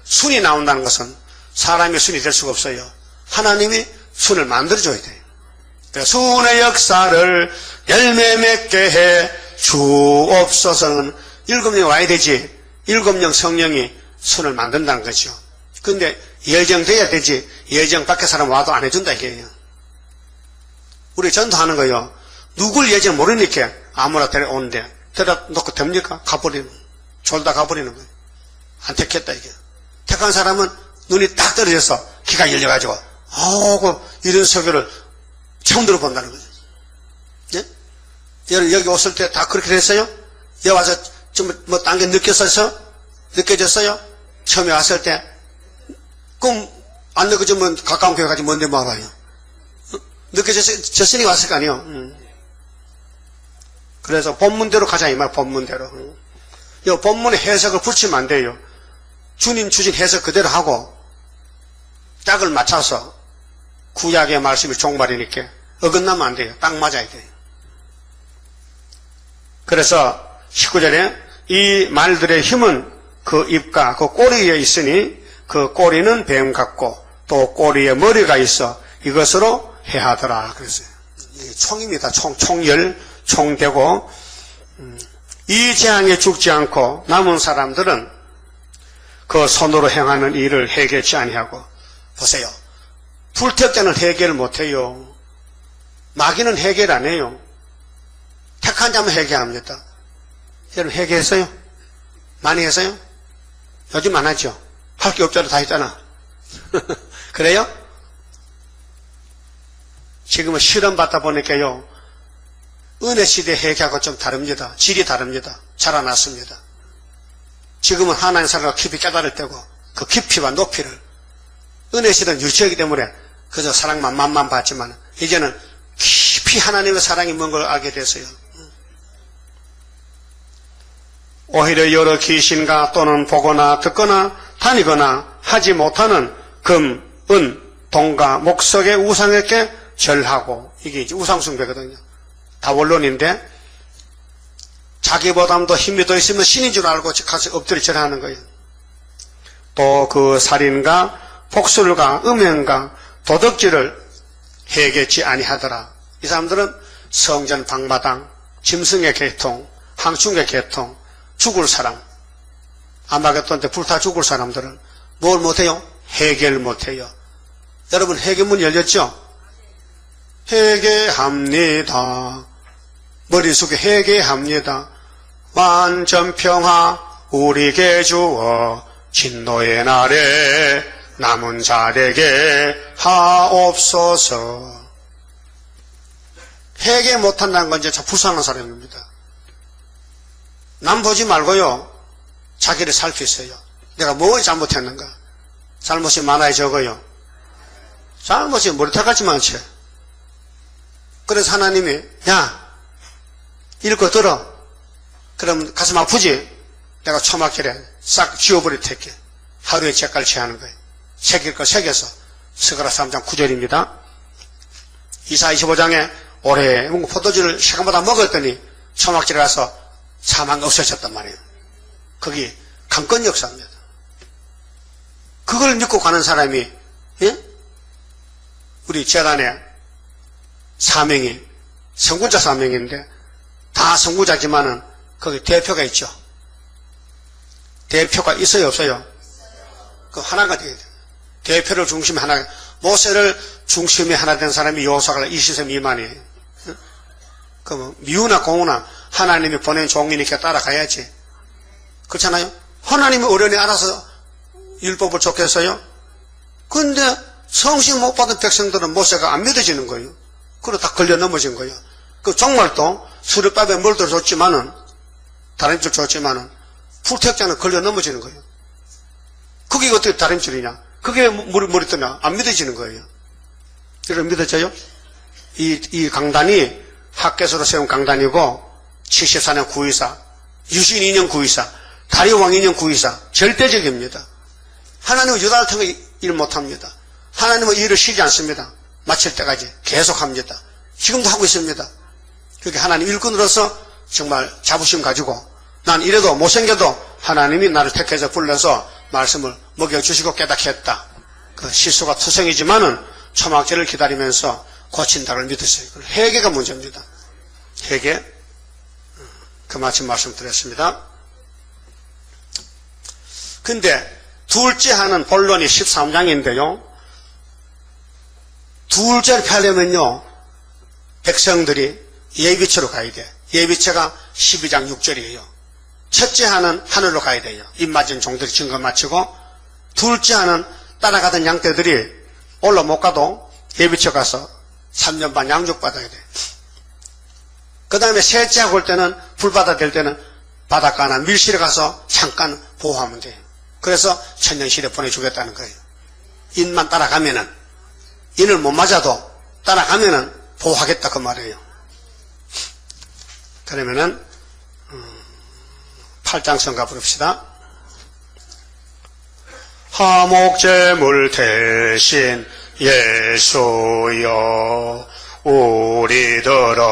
순이 나온다는 것은 사람이 순이 될 수가 없어요. 하나님이 순을 만들어줘야 돼요. 순의 역사를 열매 맺게 해 주옵소서는 일곱 영이 와야 되지. 일곱 영 성령이 순을 만든다는 거죠. 그런데 예정돼야 되지. 예정 밖에 사람 와도 안 해준다 이게요. 우리 전도하는 거요. 누굴 예정 모르니까 아무나 데려오는데 데려 놓고 됩니까? 가버리는 졸다 가버리는 거예요. 안 택했다 이게. 택한 사람은 눈이 딱 떨어져서 귀가 열려가지고 이런 설교를 처음 들어본다는 거죠. 예? 여러분 여기 왔을 때 다 그렇게 됐어요? 여기 와서 좀 뭐 딴 게 느껴졌어요? 처음에 왔을 때 그럼 안 느껴지면 가까운 교회 가지 뭔데 말아요? 느껴졌으니 왔을 거 아니에요. 그래서 본문대로 가자 이 말. 본문대로. 이 본문의 해석을 붙이면 안 돼요. 주님 주신 해석 그대로 하고 딱을 맞춰서 구약의 말씀이 종말이니까 어긋나면 안 돼요. 딱 맞아야 돼요. 그래서 19절에 이 말들의 힘은 그 입과 그 꼬리에 있으니 그 꼬리는 뱀 같고 또 꼬리에 머리가 있어 이것으로 해하더라. 그랬어요. 총입니다. 총열, 총되고 이 재앙에 죽지 않고 남은 사람들은 그 손으로 행하는 일을 해결치 아니하고. 보세요. 불택자는 해결 못해요. 마귀는 해결 안 해요. 택한 자만 해결합니다. 여러분 해결했어요? 많이 했어요? 요즘 안 하죠? 할 게 없잖아. 다 했잖아. 그래요? 지금은 실험 받다 보니까요. 은혜 시대 해결하고 좀 다릅니다. 질이 다릅니다. 자라났습니다. 지금은 하나님 사랑을 깊이 깨달을 때고 그 깊이와 높이를 은혜 시대는 유치하기 때문에 그저 사랑만 맛만 봤지만 이제는 깊이 하나님의 사랑이 뭔 걸 알게 됐어요. 오히려 여러 귀신과 또는 보거나 듣거나 다니거나 하지 못하는 금, 은, 동과 목석의 우상에게 절하고 이게 이제 우상숭배거든요. 다 원론인데 자기보다도 힘이 더 있으면 신인 줄 알고 가서 엎드려 절하는 거예요. 또 그 살인과 폭술과 음행과 도덕질을 해결치 아니하더라. 이 사람들은 성전 방마당, 짐승의 계통, 항충의 계통, 죽을 사람, 아마겟돈 때 불타 죽을 사람들은 뭘 못해요? 해결 못해요. 여러분 해결문 열렸죠? 회개합니다. 머릿속에 회개합니다. 완전평화 우리에게 주어 진노의 날에 남은 자에게 하옵소서. 회개 못한다는 건 이제 참 불쌍한 사람입니다. 남 보지 말고요. 자기를 살피세요. 내가 뭐 잘못했는가? 잘못이 많아요, 적어요? 잘못이 머리털같이 많지. 그래서 하나님이 야, 읽고 들어. 그럼 가슴 아프지? 내가 초막절에 싹 지워버릴 테게. 하루에 째깔 취하는 거예요. 새길 거 새겨서. 스가랴 3장 9절입니다. 이사 25장에 올해 포도주를 시간마다 먹었더니 초막절에 가서 사망이 없어졌단 말이에요. 거기 강권 역사입니다. 그걸 믿고 가는 사람이, 예? 우리 재단의 사명이 선구자 사명인데 다 선구자지만은 거기 대표가 있죠. 대표가 있어요, 없어요? 그 하나가 돼야 돼요. 대표를 중심에 하나, 모세를 중심에 하나 된 사람이 여호수아가 20세 미만이에요. 그 뭐 미우나 공우나 하나님이 보낸 종이니까 따라가야지. 그렇잖아요? 하나님이 어련히 알아서 율법을 줬겠어요? 근데 성신 못 받은 백성들은 모세가 안 믿어지는 거예요. 그러다 다 걸려 넘어진 거예요. 그 정말 또 수르밥에 물도 줬지만은 다림줄 줬지만은 풀택자는 걸려 넘어지는 거예요. 그게 어떻게 다림줄이냐? 그게 물이 뜨면 안 믿어지는 거예요. 여러분 믿어져요? 이 강단이 학개서로 세운 강단이고 74년 구의사, 유신 2년 구의사, 다리왕 2년 구의사 절대적입니다. 하나님은 유다를 통해 일 못합니다. 하나님은 일을 쉬지 않습니다. 마칠 때까지 계속합니다. 지금도 하고 있습니다. 그렇게 하나님 일꾼으로서 정말 자부심 가지고 난 이래도 못생겨도 하나님이 나를 택해서 불러서 말씀을 먹여주시고 깨닫게 했다. 그 실수가 투성이지만은 초막절을 기다리면서 고친다를 믿으세요. 회개가 문제입니다. 회개. 그 마침 말씀드렸습니다. 근데 둘째 하는 본론이 13장인데요. 둘째를 펴려면요. 백성들이 예비처로 가야 돼. 예비처가 12장 6절이에요. 첫째 하는 하늘로 가야 돼요. 입 맞은 종들이 증거 마치고 둘째 하는 따라가던 양떼들이 올라 못 가도 예비처 가서 3년 반 양육 받아야 돼. 그 다음에 셋째 하고 올 때는 불바다 될 때는 바닷가나 밀실에 가서 잠깐 보호하면 돼요. 그래서 천년실에 보내주겠다는 거예요. 인만 따라가면은 인을 못 맞아도 따라가면은 보호하겠다 그 말이에요. 그러면은 8장 성가 부릅시다. 화목제물 대신 예수여 우리들은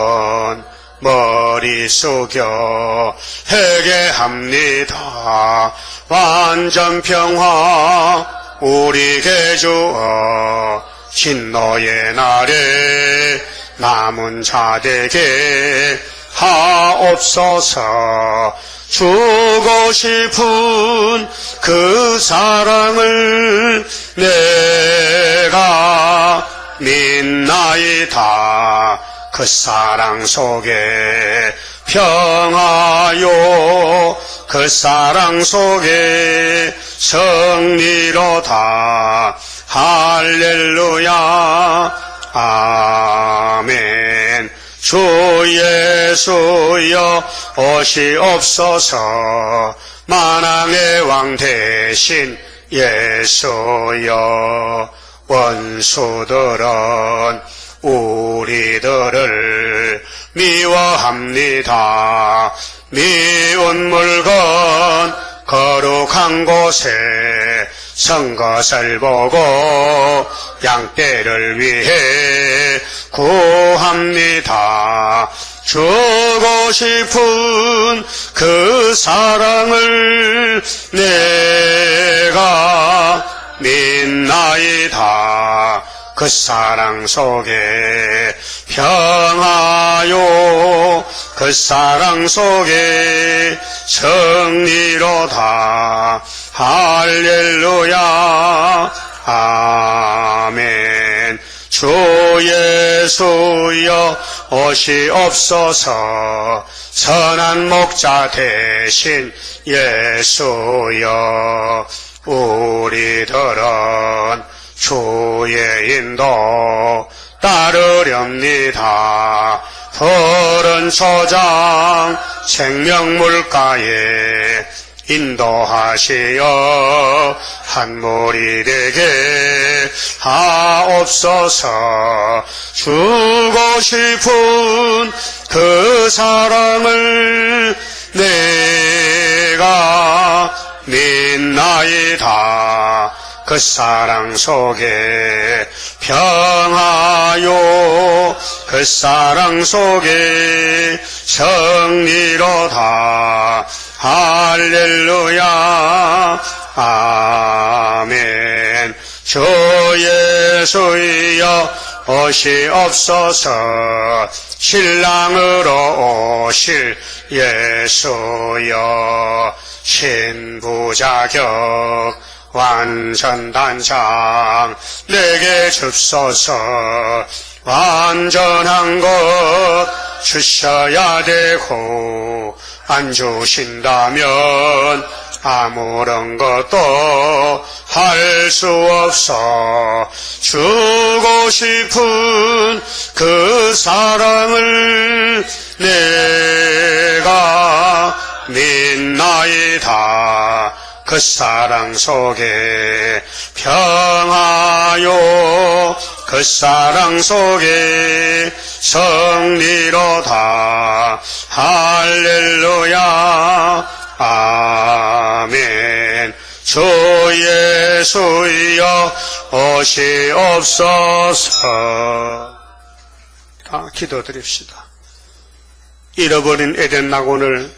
머리 숙여 회개합니다. 완전 평화 우리에게 주어 진노의 날에 남은 자에게 하옵소서. 주고 싶은 그 사랑을 내가 믿나이다. 그 사랑 속에 평화요 그 사랑 속에 승리로다. 할렐루야 아멘. 주 예수여 오시옵소서. 만왕의 왕 대신 예수여 원수들은 우리들을 미워합니다. 미운 물건 거룩한 곳에 선 것을 보고 양떼를 위해 구합니다. 주고 싶은 그 사랑을 내가 믿나이다. 그 사랑 속에 평화요 그 사랑 속에 승리로다. 할렐루야 아멘. 주 예수여 오시옵소서. 선한 목자 대신 예수여 우리들은 주의 인도 따르렵니다. 푸른 초장 생명물가에 인도하시어 한 무리 되게 하옵소서. 주고 싶은 그 사랑을 내가 믿나이다. 그 사랑 속에 평하요, 그 사랑 속에 승리로다. 할렐루야. 아멘. 주 예수여 오시옵소서. 신랑으로 오실 예수여. 신부자격 완전단장 내게 줍소서. 완전한 것 주셔야 되고 안 주신다면 아무런 것도 할 수 없어. 주고 싶은 그 사랑을 내가 믿나이다. 그 사랑 속에 평하요, 그 사랑 속에 승리로다. 할렐루야. 아멘. 주 예수여 오시옵소서. 다 기도드립시다. 잃어버린 에덴 낙원을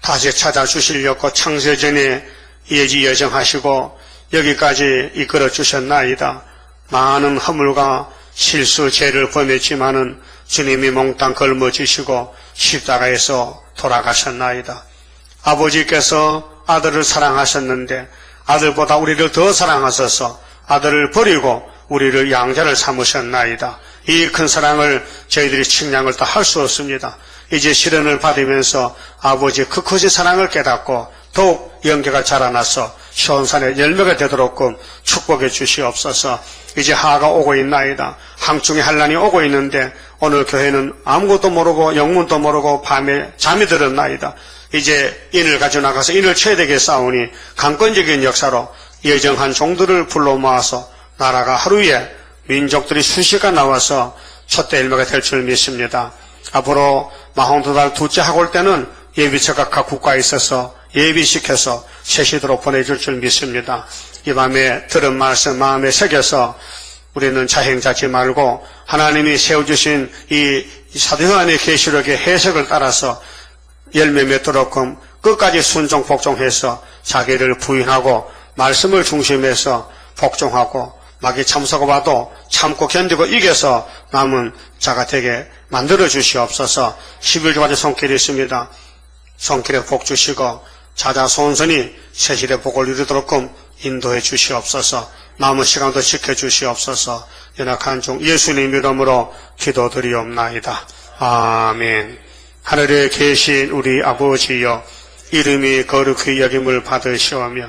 다시 찾아주시려고 창세전에 예지 여정하시고 여기까지 이끌어 주셨나이다. 많은 허물과 실수 죄를 범했지만은 주님이 몽땅 걸머지시고 십자가에서 돌아가셨나이다. 아버지께서 아들을 사랑하셨는데 아들보다 우리를 더 사랑하셔서 아들을 버리고 우리를 양자를 삼으셨나이다. 이 큰 사랑을 저희들이 측량을 다 할 수 없습니다. 이제 시련을 받으면서 아버지의 그 크신 사랑을 깨닫고 더욱 영계가 자라나서 시온산의 열매가 되도록끔 축복해 주시옵소서. 이제 하가 오고 있나이다. 항중에 환난이 오고 있는데 오늘 교회는 아무것도 모르고 영문도 모르고 밤에 잠이 들었나이다. 이제 인을 가져나가서 인을 최대하게 싸우니 강권적인 역사로 예정한 종들을 불러 모아서 나라가 하루에 민족들이 수시간 나와서 첫대 열매가 될 줄 믿습니다. 앞으로 마홍두달 둘째 학올 때는 예비처가 각 국가에 있어서 예비시켜서 세시도록 보내줄 줄 믿습니다. 이 밤에 들은 말씀 마음에 새겨서 우리는 자행자지 말고 하나님이 세워주신 이 사도 요한의 계시록의 해석을 따라서 열매 맺도록끔 끝까지 순종 복종해서 자기를 부인하고 말씀을 중심해서 복종하고 마귀 참사고 봐도 참고 견디고 이겨서 남은 자가 되게 만들어 주시옵소서. 11조까지 손길이 있습니다. 손길에 복 주시고 자자손손이 세실의 복을 이루도록끔 인도해 주시옵소서. 남은 시간도 지켜주시옵소서. 연약한 종 예수님 이름으로 기도드리옵나이다. 아멘. 하늘에 계신 우리 아버지여, 이름이 거룩히 여김을 받으시오며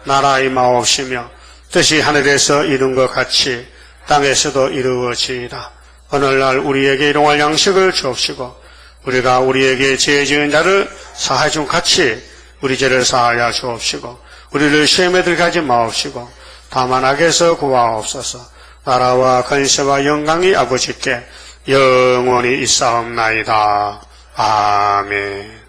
나라 임하옵시며 뜻이 하늘에서 이룬 것 같이 땅에서도 이루어지이다. 오늘날 우리에게 일용할 양식을 주옵시고 우리가 우리에게 죄 지은 자를 사하여 준 같이 우리 죄를 사하여 주옵시고 우리를 시험에 들게 하지 마옵시고 다만 악에서 구하옵소서. 나라와 권세와 영광이 아버지께 영원히 있사옵나이다. 아멘.